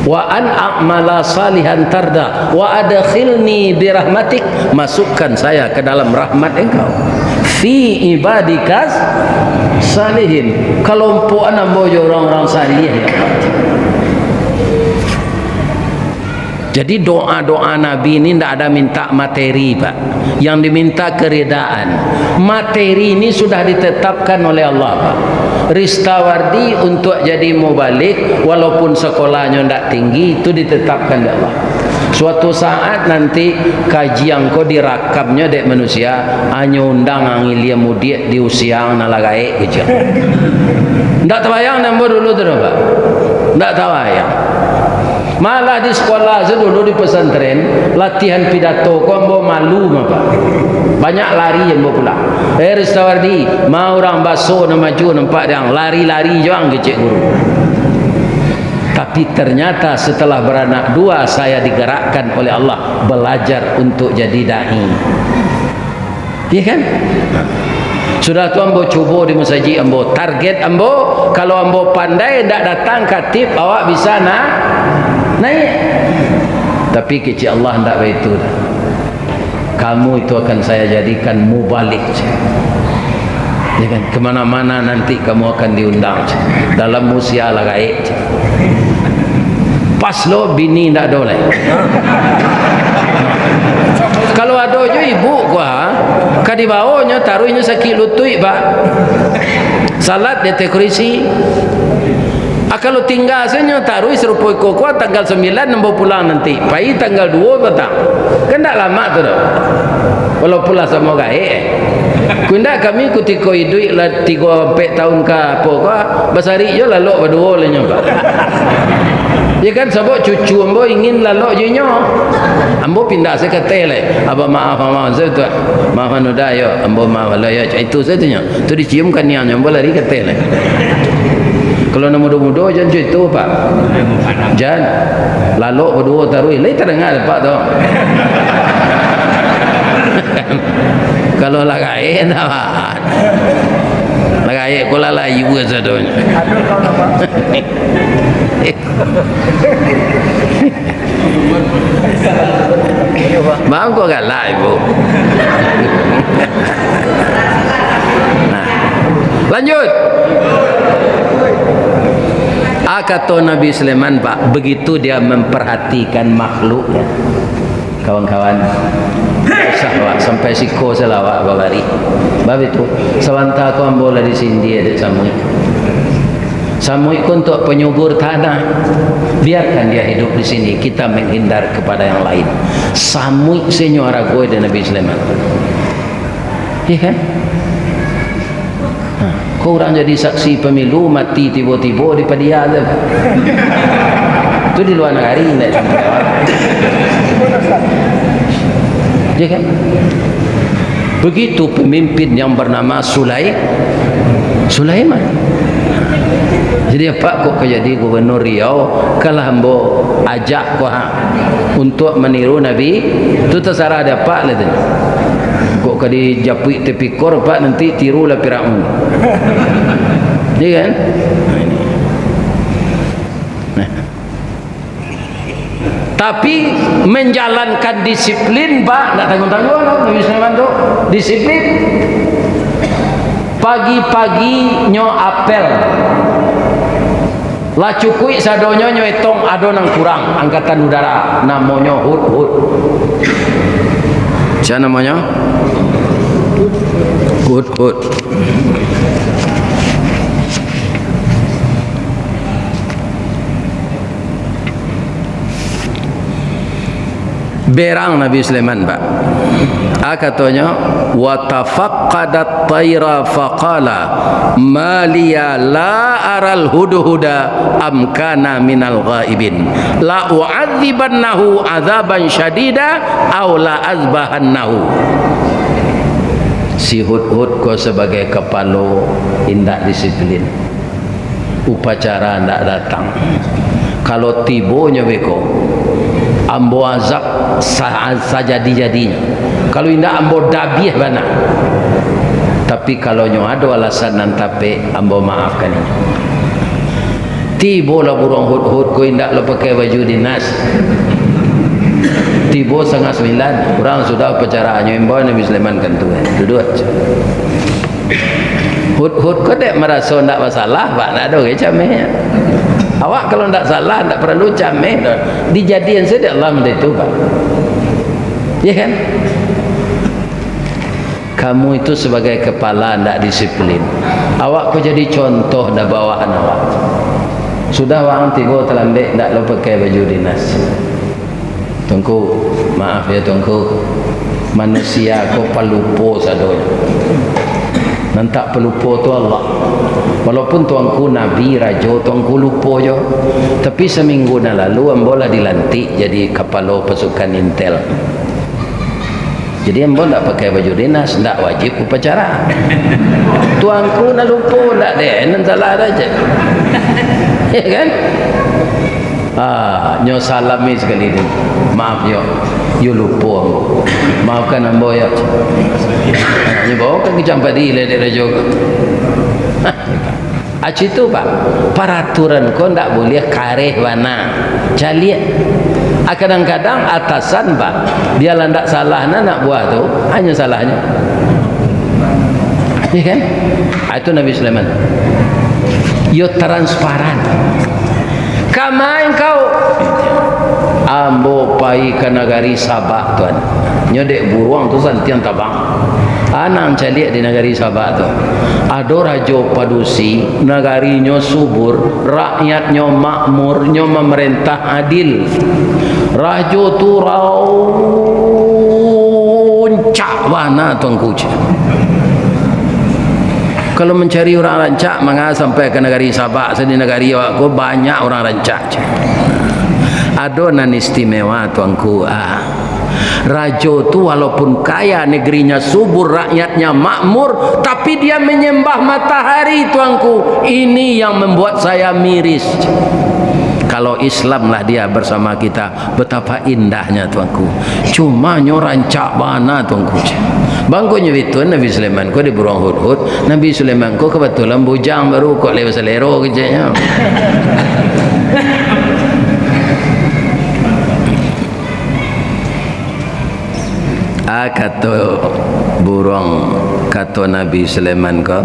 Wa an a'mala salihan tarda wa adkhilni birahmatik, masukkan saya ke dalam rahmat engkau, fi ibadikas salihin, kelompok 6 bojo orang-orang salih ya. Jadi doa-doa Nabi ini tidak ada minta materi pak, yang diminta keridaan. Materi ini sudah ditetapkan oleh Allah pak. Ristawardi untuk jadi mubalik walaupun sekolahnya tidak tinggi, itu ditetapkan oleh Allah. Suatu saat nanti kajian kau dirakamnya dek manusia hanya undang angilia mudik di usia nalagai kecil. Tidak terbayang nampak dulu tu pak, tidak terbayang. Malah di sekolah saya dulu di pesantren latihan pidato kau ambo malu apa, banyak lari yang ambo pulang. Ristawardi mau orang baso nama maju nampak yang lari-lari joang kecik guru. Tapi ternyata setelah beranak 2 saya digerakkan oleh Allah belajar untuk jadi dai. Iya kan? Sudah tu ambo cuba di masjid, ambo target ambo kalau ambo pandai ndak datang khatib awak bisa naik. Tapi kecil Allah ndak begitu. Kamu itu akan saya jadikan mubalik. Ya kan? Kemana-mana nanti kamu akan diundang dalam musialah gaib. Pas lo bini ndak ada lagi. Kalau ada je ibu gua kadi bawanya taruhnya sakit lutut pak, salat di kursi. Kalau tinggal saja taruh serupoi koko tanggal 9 nombor pulang nanti pai tanggal 2 petang kan tak lama tu dah, walaupun lah sama gaib Kunda kami ketika hidup lah 3-4 tahun ke apa ke basari je lalok berdua lah nyoba. Ya kan sebab cucu ambo ingin lalok je nyo. Ambo pindah saya kata le. Abah maaf saya tu. Maaf anu dah yo. Ambo maaf lah ya itu saya tu nyo. Tu diciumkan nian ambo lari kata le. Kalau nak muda-muda jangan itu pak. Jangan lalok berdua taruh. Lai terdengar pak tu. Kalau lagai nak. Lagai ko lalai ibu sadonya. Maaf kau galak ibu. Nah, lanjut. Kata Nabi Sulaiman pak, begitu dia memperhatikan makhluknya. Kawan-kawan, usah pak sampai siko selawat babari. Bab itu, sewanta aku ambola di sini ada samui. Samui untuk penyubur tanah. Biarkan dia hidup di sini. Kita menghindar kepada yang lain. Samui senyora gue dan Nabi Sulaiman. Iya kan? Kau orang jadi saksi pemilu mati tiba-tiba di padia tu. Itu di luar negara ini. Ya kan? Begitu pemimpin yang bernama Sulaiman. Jadi apa kok jadi gubernur Riau kalau hambo ajak kau untuk meniru Nabi itu terserah ada apa lah tu. Kok kadi japui tepi kor pak nanti tirulah Firaun. Iya kan? Nah. Tapi menjalankan disiplin pak, tak tanggung-tanggung Nabi Sulaiman tu disiplin. Pagi-pagi nyo apel. Lah cukui sadonyo nyo etong ado nang kurang angkatan udara namanya Hud. Siapa namanya? Hud. Berang Nabi Sulaiman pak. Katanya wa tafaqqadat tayra faqala ma liya la aral hudhuda am kana minal ghaibin la u'adzibannahu adzaban syadida aw la azbahannahu. Si Hud ko sebagai kepala indak disiplin. Upacara ndak datang. Kalau tibonya beko ambo azab sajadi-jadinya. Kalau indah ambo dabiah bana. Tapi kalau nyo ada alasan nantape ambo maafkan ini. Tibo lah burung Hud ko indah lo pakai baju dinas. Tibo 8:30 kurang sudah upacaraannya imbo Nabi Sulaiman kan tu duduk. Hud ko dek merasa ndak masalah pak nak ada kecamnya. Awak kalau tidak salah, tidak perlu cameh. Dijadian saja Allah minta itu pak. Ya kan? Kamu itu sebagai kepala tidak disiplin. Awak kau jadi contoh dah bawahan awak. Sudah wang tiba terlambat tidak lo pakai baju dinas. Tunggu, maaf ya tunggu. Manusia kau pelupo sadonya. Nantak pelupo tu Allah. Walaupun tuanku Nabi Rajo tuanku lupa je. Tapi seminggu dah lalu ambola dilantik jadi kepala pasukan intel. Jadi ambo tak pakai baju dinas, tak wajib upacara. Tuanku dah lupa tak deh, nan salah aja. Ya kan? Nyo salami sekali ni. Maaf yo. You lupa ambo. Maafkan ambo ya. Ni bawa kan kecampak di le Rajo. Itu pak peraturan kau tak boleh kareh warna jaliat. Kadang-kadang atasan pak dia landak salah nak buat tu hanya salahnya. Ya kan? Itu Nabi Sulaiman. Yo transparan. Kamain kau ambo pai ke negari Sabah tuan. Nyodek buruang tu santian tabang. Anang caliak di negari Sabah tu. Ada raja padusi, negarinya subur, rakyatnya makmur, nya memerintah adil. Raja tu rauncak wana tuan kuci. Kalau mencari orang rancak, maka sampai ke negari Sabak, di negari aku banyak orang rancak. Adonan istimewa tuanku. Raja tu walaupun kaya, negerinya subur, rakyatnya makmur, tapi dia menyembah matahari tuanku. Ini yang membuat saya miris. Kalau Islam lah dia bersama kita, betapa indahnya tuanku. Cuma rancak mana tuanku. Bangkonya itu Nabi Sulaiman ko di burung hudhud. Nabi Sulaiman ko kebetulan bujang baru kok lewat selero kejanya. Kata burung, kata Nabi Sulaiman ko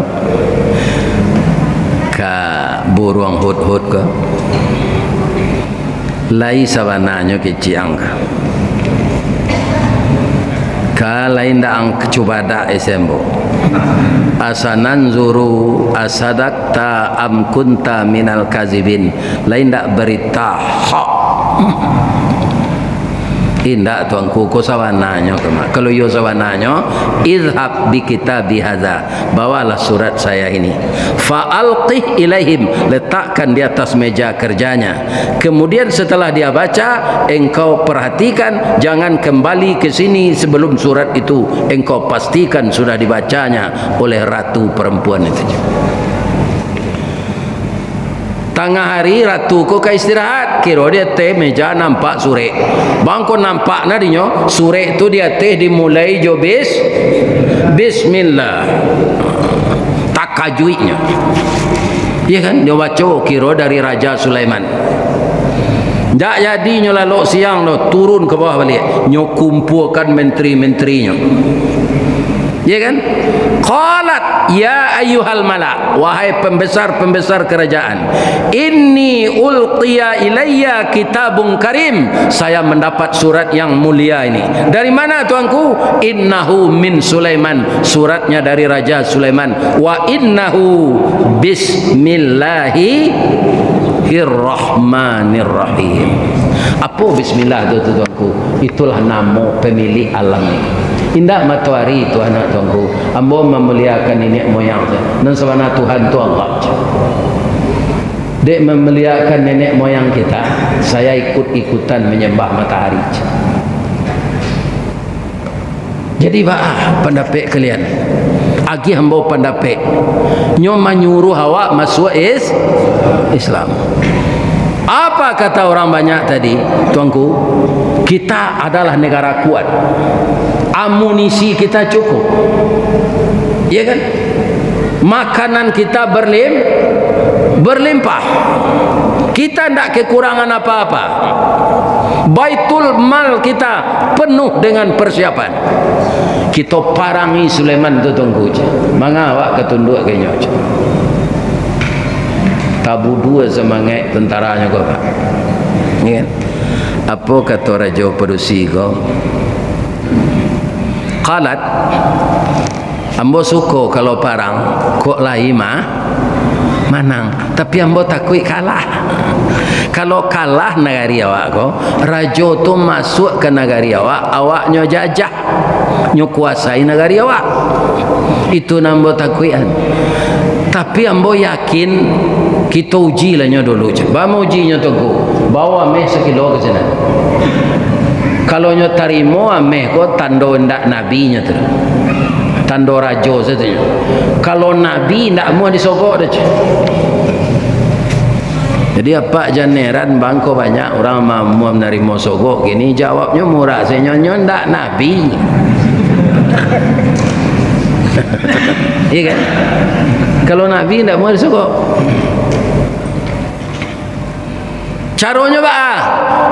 ka burung hudhud ko lai sabananya keciang ka lain daang kecubada esembo asanan zuru asadakta am kunta minal kazibin, lain dak berita hak. Indah tuanku, ko sawananya kema. Kalau yo sawananya, izhab bi kitabi hadza, bawalah surat saya ini. Fa'alqih ilaihim, letakkan di atas meja kerjanya. Kemudian setelah dia baca, engkau perhatikan, jangan kembali ke sini sebelum surat itu engkau pastikan sudah dibacanya oleh ratu perempuan itu. Tengah hari ratu ko ka istirahat, kira dia teh meja nampak sore. Bangko nampak nadinya sore tu dia teh dimulai jobis bismillah. Tak kajuinya. Iya kan dia baca kira dari Raja Sulaiman. Tak jadinya lalu siang lo turun ke bawah balik, nyo kumpulkan menteri-menterinya. Ya kan? Qalat ya ayyuhal mala, wahai pembesar-pembesar kerajaan, inni ulqiya ilayya kitabun karim, saya mendapat surat yang mulia ini. Dari mana tuanku? Innahu min Sulaiman, suratnya dari Raja Sulaiman. Wa innahu bismillahirrahmanirrahim. Apa bismillah itu tuanku? Itulah nama pemilik alam ini. Indah matahari itu anak tuanku, ambo memuliakan nenek moyang dan sebenarnya Tuhan tu Allah. Dek memuliakan nenek moyang kita, saya ikut-ikutan menyembah matahari. Jadi pendapat kalian, agi ambo pendapat, nyo menyuruh awak masuk Islam. Apa kata orang banyak tadi, tuanku? Kita adalah negara kuat, amunisi kita cukup, ya kan? Makanan kita berlimpah, kita tidak kekurangan apa-apa. Baitul mal kita penuh dengan persiapan. Kita parangi Sulaiman tu tuanku, mangga awak ketunduk kayaknya. Tabu dua semangat tentaranya kau, ya kan? Apa kata Raja Perusi kau? Qalat, ambo suka kalau parang kok lai manang, tapi ambo takut kalah. Kalau kalah negari awak kau, raja tu masuk ke negari awak, awaknya jajah, nyo kuasai negari awak. Itu nambo takutan. Tapi ambo yakin kita uji lah nyo dulu. Bama uji nyo tuanku, bawa meh sekilo ke sana. Kalau nyo tarimo ameh ko tando ndak nabi nya tu, tando rajo saja. Kalau nabi ndak mau disogok dah. Jadi apa janeran bangko banyak orang mau menerima sogok gini, jawabnya murah saya nyo ndak nabi. Iya kan? Kalau nabi ndak mau disogok. Caranya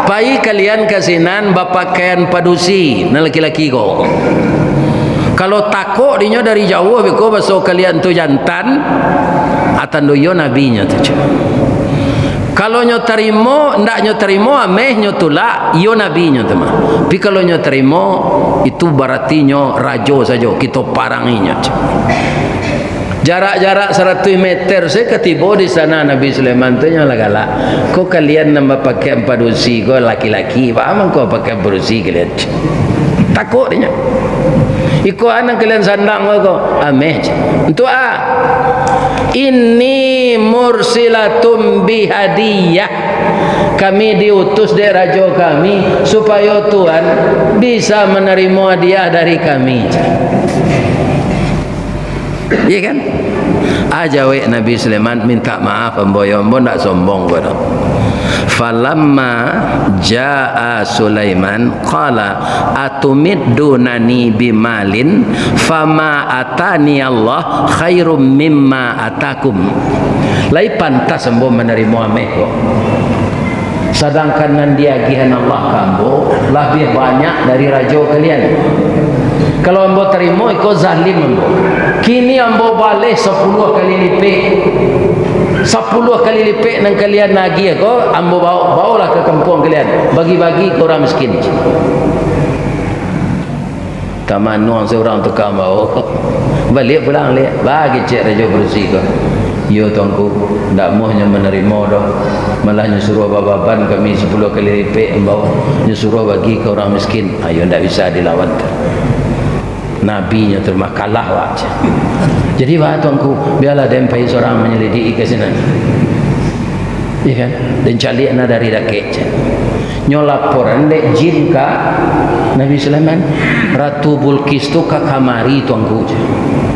pai kalian kasinan bapakaian padusi na laki-laki ko. Kalau takut dinyo dari jauh beko baso kalian tu jantan atando yo nabinya tu. Kalau nyo terima ndak nyo terima ameh nyo tulak yo nabinya tu mah. Tapi kalau nyo terima itu berarti nyo rajo saja kita paranginya. Jarak-jarak 100 meter saya ketiba di sana Nabi Sulaiman tu yang galak. Kau kalian nama pakai padusi, kau laki-laki, faham kau pakai padusi kalian? Takut dia. Iko anak kalian sandang ko ameh untuk ini mursilatum bihadiyah, kami diutus dari raja kami supaya Tuhan bisa menerima hadiah dari kami. Iya kan? Ajawe Nabi Sulaiman minta maaf ambo-ambo ndak sombong kono. Falamma jaa Sulaiman qala atumiddunani bimalin fama atani Allah khairum mimma atakum. Lai pantas ambo menerima ameh kok. Sedangkan nan diagihan Allah kambo lebih banyak dari raja kalian. Kalau ambo terima iko zalim ambo. Kini ambo balik 10 kali lipat. 10 kali lipat nang kalian nagih ko ambo bawalah ke kampung kalian. Bagi-bagi ke orang miskin. Tamanu seorang tukang bawa. Balik pulang lihat bagi cek raja bersih ko. Yo tuanku ndak mohnya menerima dah, malah nyuruh baban kami 10 kali lipat ambo nyuruh bagi ke orang miskin. Ayo ndak bisa dilawan. Nabinya terima kalah wajah. Jadi wah tuanku biarlah dempai seorang menyelidiki ke sini. Iya kan? Dan caliana dari rakyat. Nyolaporan dek jin ka Nabi Sulaiman Ratu Bulkis tu ka kamari tuanku.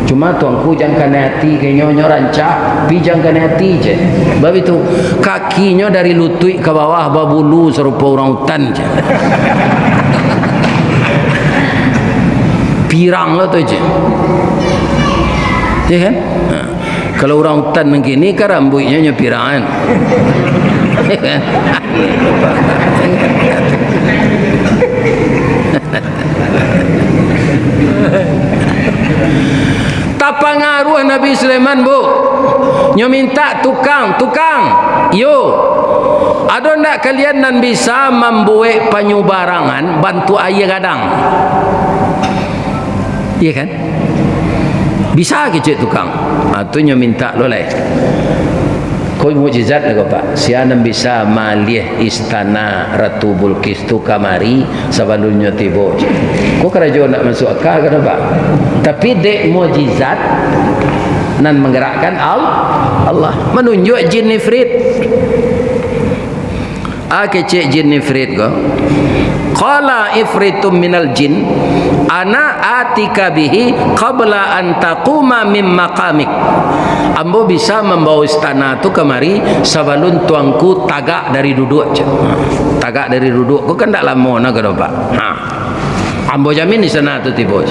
Cuma tuanku jangan hati ke nyonya rancak, pi jangan hati je. Sebab itu kakinya dari lutut ke bawah babulu serupa orang hutan je. Pirang lah tu je. Ya kan? Kalau orang hutan begini kan rambutnya pirangan. Ya kan? Tak pengaruh Nabi Sulaiman bu. Nyo minta tukang. Yo. Ada ndak kalian nan bisa membuat penyubarangan bantu air gadang? Iya kan? Bisa ke cik tukang? Itu nyo minta loleh. Kau mukjizat lah Pak. Siapa bisa malih istana Ratu Bulkis tu kamari sebelumnya tiba. Kau kerajaan nak masuk akal kan Pak? Tapi dek mukjizat nan menggerakkan Allah menunjuk jin ifrit. Cik jin ifrit ko. Qala ifritum minal jin ana atika bihi qabla an taquma min maqamik. Ambo bisa membawa istana tu kemari sebelum tuanku tagak dari duduk. Tagak dari duduk ku kan tak lama nak ke Pak. Ambo jamin di sana tu tiba.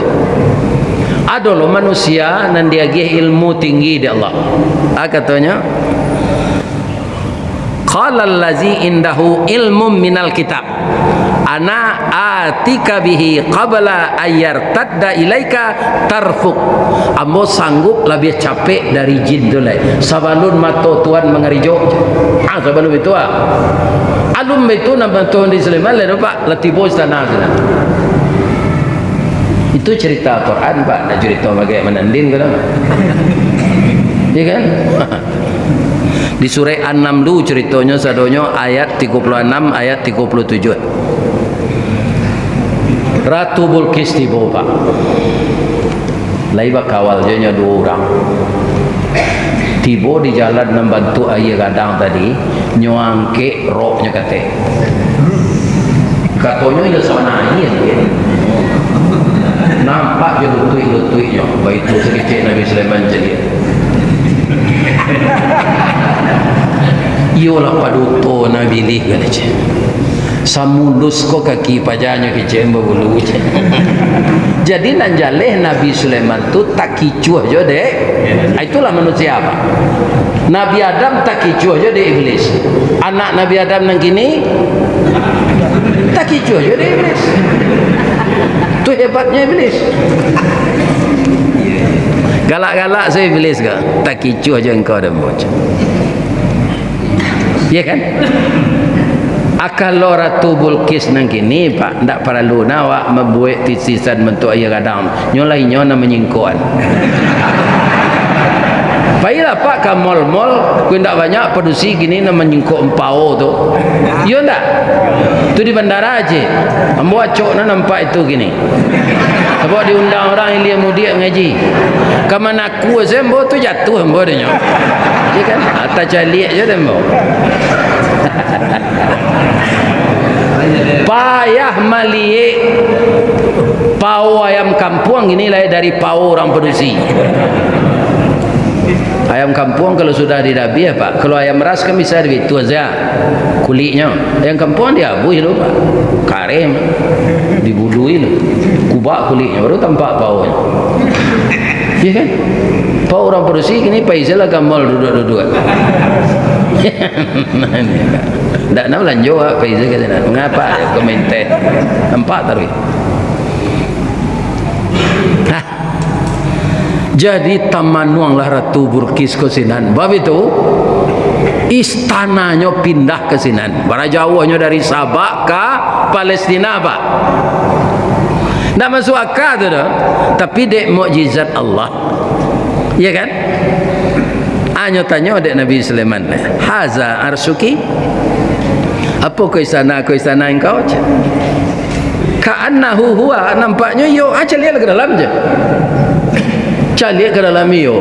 Ada lo manusia nan dia ilmu tinggi di Allah. Katanya qala allazi indahu ilmun minal kitab ana atika bihi qabla ayyartadda ilaika tarfuk. Ambo sanggup lebih capek dari jin tu lai sebelum mata tuan mengerijuk. Sebelum itu alum itu nama tuan di Sulaiman lai Pak latibo istana sana. Itu cerita Quran Pak, nak cerita bagaimana menandin ke nama. Ya kan? Di surah An-Naml dulu ceritanya sadonyo ayat 36 ayat 37. Ratu Bulkis tiba Pak. Lai kawal je 2 orang. Tiba di jalan membantu ayah gadang tadi, nyuangke roknya kate. Katanya dia sana ayah. Nampak je lutut-lututnya. Baik tu sedikit Nabi Sulaiman jadi. Iyalah paduto Nabi lih kan je. Samulus ko kaki pajanya kecem bulu je. Jadi nan jaleh Nabi Sulaiman tu tak kicuh je dek. Itulah manusia apa? Nabi Adam tak kicuh je dek iblis. Anak Nabi Adam nang kini tak kicuh je dek iblis. Tu hebatnya iblis. Galak-galak saya iblis ke? Tak kicuh je engkau dan bocah. Ya kan? Kalau Ratu Bulkis nang kini Pak ndak perlu nawak membuat tisisan bentuk air gadang. Nyolai nyona menyingkuan. Baiklah pak ke mall-mall, kau tidak banyak produksi gini nama nyingkuk empau tu. Ya tak? Tu di bandara aja. Ambo acok na nampak itu gini. Sebab diundang orang Ilia Mudia ngaji. Kaman aku sembo tu jatuh ambo dia. Ya kan? Atas caliak je ambo. Payah maliek pau ayam kampung inilah dari pau orang produksi. Ayam kampung kalau sudah didabi apa? Kalau ayam ras kan bisa itu aja kulitnya. Ayam kampung dia abu itu pak, karim dibudui itu, kubak kulitnya baru tampak paunya. Iya kan? Pau orang produksi ini paisalah gamal duduk-duduk. Tak nak lanjut apa paisal kata nak. Mengapa komentar? Nampak tak? Jadi tamanuanglah Ratu Bilqis ke Sinan. Bab itu istananya pindah ke Sinan. Bara jauhnya dari Sabak ke Palestina pak. Tak masuk akal tu dah. Tapi dek mukjizat Allah. Ya kan? Hanya tanya dek Nabi Sulaiman. Haza arsuki? Apa ke istana engkau? Ka'annahu huwa, nampaknya yo aja lihat ke dalam je. Lihat ke dalam yo.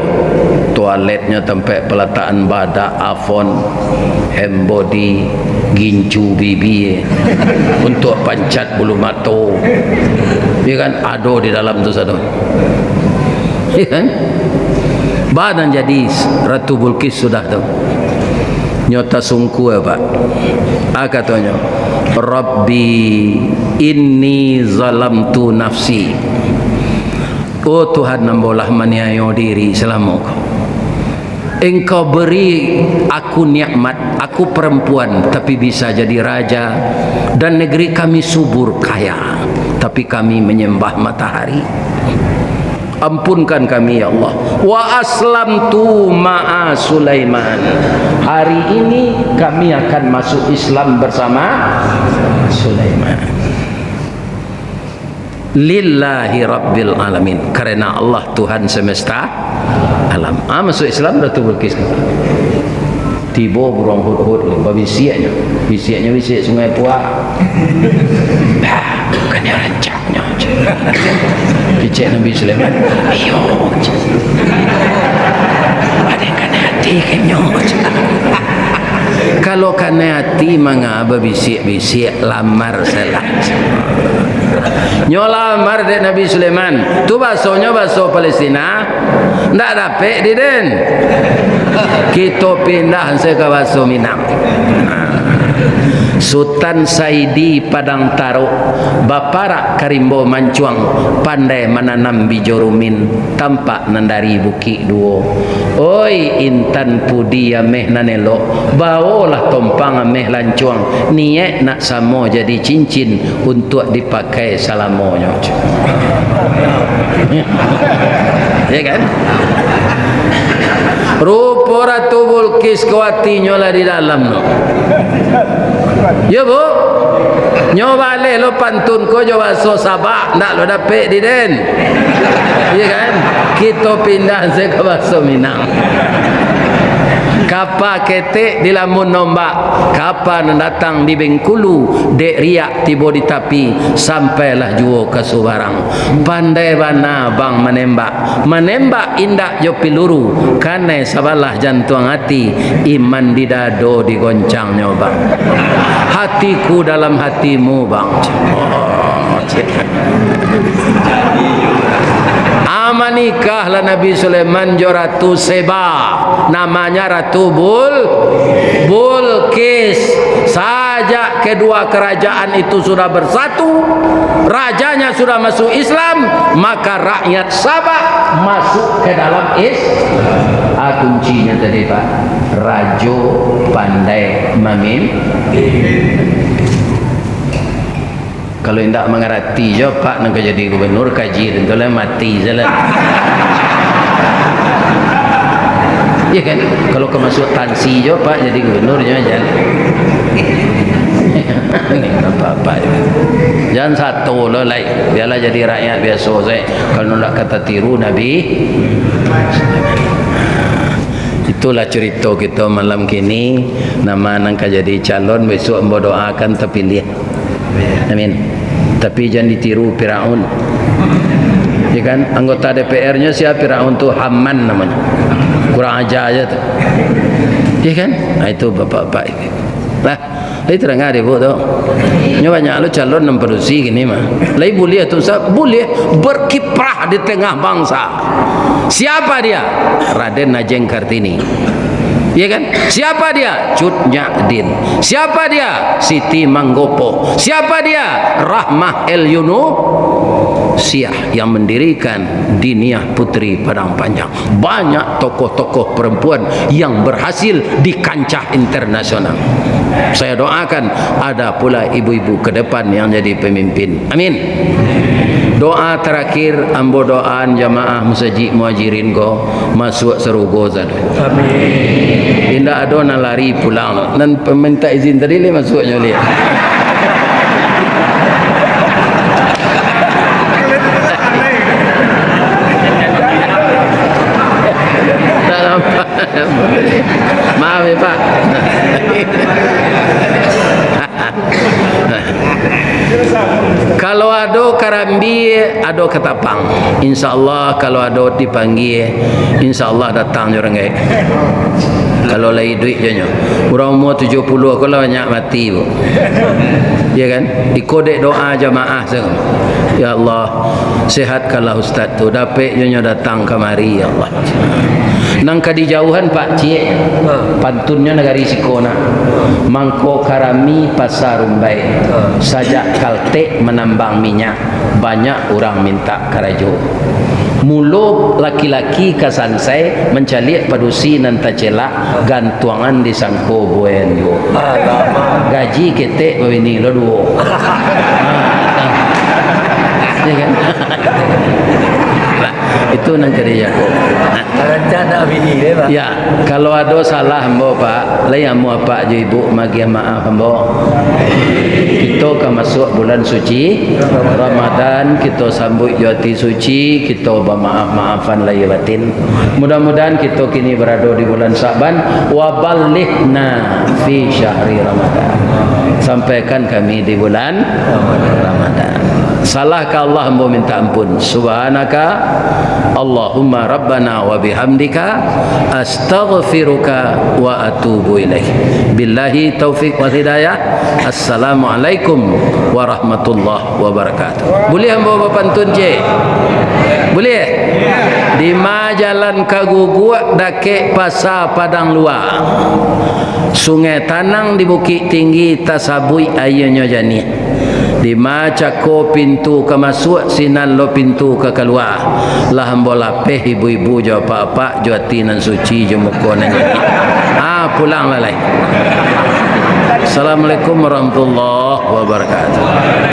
Toiletnya tempat peletaan badak, afon, hand body, gincu bibi untuk pancat bulu mata. Ya kan? Ada di dalam tu satu. Ya kan? Badan jadi Ratu Bilqis sudah tu. Nyota sungku apa? Katanya, Rabbi inni zalamtu nafsi. Oh Tuhan, nambolah maniayo diri selama Engkau beri aku nikmat, aku perempuan tapi bisa jadi raja, dan negeri kami subur kaya tapi kami menyembah matahari. Ampunkan kami ya Allah. Wa aslamtu ma'a Sulaiman. Hari ini kami akan masuk Islam bersama Sulaiman. Lillahi Rabbil Alamin. Karena Allah Tuhan semesta alam. Masuk Islam Ratu Bilqis. Tiba burung hud-hud babi siaknya. Bisiaknya bisiak Sungai Puak. Bukannya rancaknya. Bicik Nabi Sulaiman. Ayo. Ada kena hati kayaknya. Kalau kena hati mengapa bisik-bisik lamar salah. Nyolamar dek Nabi Sulaiman. Tu bahasanya bahasa Palestina. Tak dapat di den. Kita pindah ke bahasa Minang. Sultan Saidi Padang Taruk, Baparak Karimbo Mancuang, pandai menanam bijorumin, tampak nandari bukit duo. Oi intan pudi ameh nanelo, bawalah tompang ameh lancuang, niat nak samo jadi cincin untuk dipakai salamonya. Ya kan? Rupa Ratu Bilqis kuatinya lah di dalam no. Ya bu, nyoba le lo pantun ko nyoba so Sabak nak lo dapat di den. Ya kan? Kita pindah ke bahasa Minang. Kapa ketek di lamun nombak, kapan datang di Bengkulu, dek riak tiba di tapi, sampailah juo ke Subarang. Pandai bana bang menembak indak jo piluru, kane sabalah jantung hati, iman di dado digoncangnya bang. Hatiku dalam hatimu bang. Amanikahlah Nabi Sulaiman jo Ratu Seba, namanya Ratu Bilqis. Sajak kedua kerajaan itu sudah bersatu, rajanya sudah masuk Islam, maka rakyat Sabak masuk ke dalam Islam. Kuncinya tadi Pak, rajo pandai memimpin. Kalau tidak mengerti je Pak nak jadi gubernur kaji tentulah mati jalan. Ya kan? Kalau kemasuk tansi je Pak jadi gubernurnya jalan. Ini apa-apa juga. Jangan satu lo lain. Biarlah jadi rakyat biasa saya. Kalau nak kata tiru Nabi. Itulah cerita kita malam kini. Nama nangka jadi calon, besok ambo doakan terpilih. Amin. Tapi jangan ditiru Firaun. Ya kan, anggota DPR-nya siapa? Firaun tu Haman namanya. Kurang ajar aja tu. Ya kan? Nah, itu bapak-bapak itu. Lah, lai terang ada bu tu. Nya banyak lu calon memproduksi gini mah. Lai boleh tu boleh berkiprah di tengah bangsa. Siapa dia? Raden Ajeng Kartini. Ya kan? Siapa dia? Cut Nyak-din. Siapa dia? Siti Manggopo. Siapa dia? Rahmah El Yunu Siah yang mendirikan Diniyah Putri Padang Panjang. Banyak tokoh-tokoh perempuan yang berhasil di kancah internasional. Saya doakan ada pula ibu-ibu ke depan yang jadi pemimpin. Amin. Doa terakhir ambo doaan jamaah musajid muhajirin go masuk serugo zat. Amin. Indah ada nak lari pulang dan minta izin tadi le masuknya le. Maaf ya Pak. Kalau ada karambi, ada ketapang. InsyaAllah kalau ada dipanggil, InsyaAllah datang orang gaya. Kalau lagi duit je nyo. Orang umur 70 kalau banyak mati bu. Ya kan? Ikut doa jamaah sekarang. Ya Allah, sehatkanlah ustaz tu. Dapat je nyo datang kemari ya Allah. Nang kadi jauhan Pak Cik. Pantunnya negari Sikona. Mangko karami pasar Rumbai. Sajak kaltek menambang minyak. Banyak orang minta karajo. Mulu laki-laki kasansai mencalik padusi nan tacelak gantuangan di sangko buen yo. Gaji ketek bawini lo duo. Ya kan? Itu nang kerja ko. Rencana bini deh Pak. Ya, kalau ada salah hamba Pak, lai amu apa je ibu magi maaf hamba. Kita akan masuk bulan suci Ramadan, kita sambut jati suci, kita bermaaf-maafan lahir batin. Mudah-mudahan kita kini berada di bulan Sa'ban wa ballighna fi syahri Ramadan. Sampaikan kami di bulan Ramadan. Salahkah Allah hamba minta ampun. Subhanaka Allahumma rabbana wa bihamdika astaghfiruka wa atubu ilaih. Billahi taufiq wal hidayah. Assalamualaikum warahmatullahi wabarakatuh. Boleh hamba bawa pantun je? Boleh? Di Jalan Kaguguak dake pasar Padang Luar. Sungai Tanang di Bukit Tinggi tasabui ayahnya jani. Di Macako pintu ke masuk, sinan lo pintu ke keluar. Lah hamba lapeh ibu-ibu jo pak-pak jo atinan suci jo muka nanya. Pulang lalai. Assalamualaikum warahmatullahi wabarakatuh.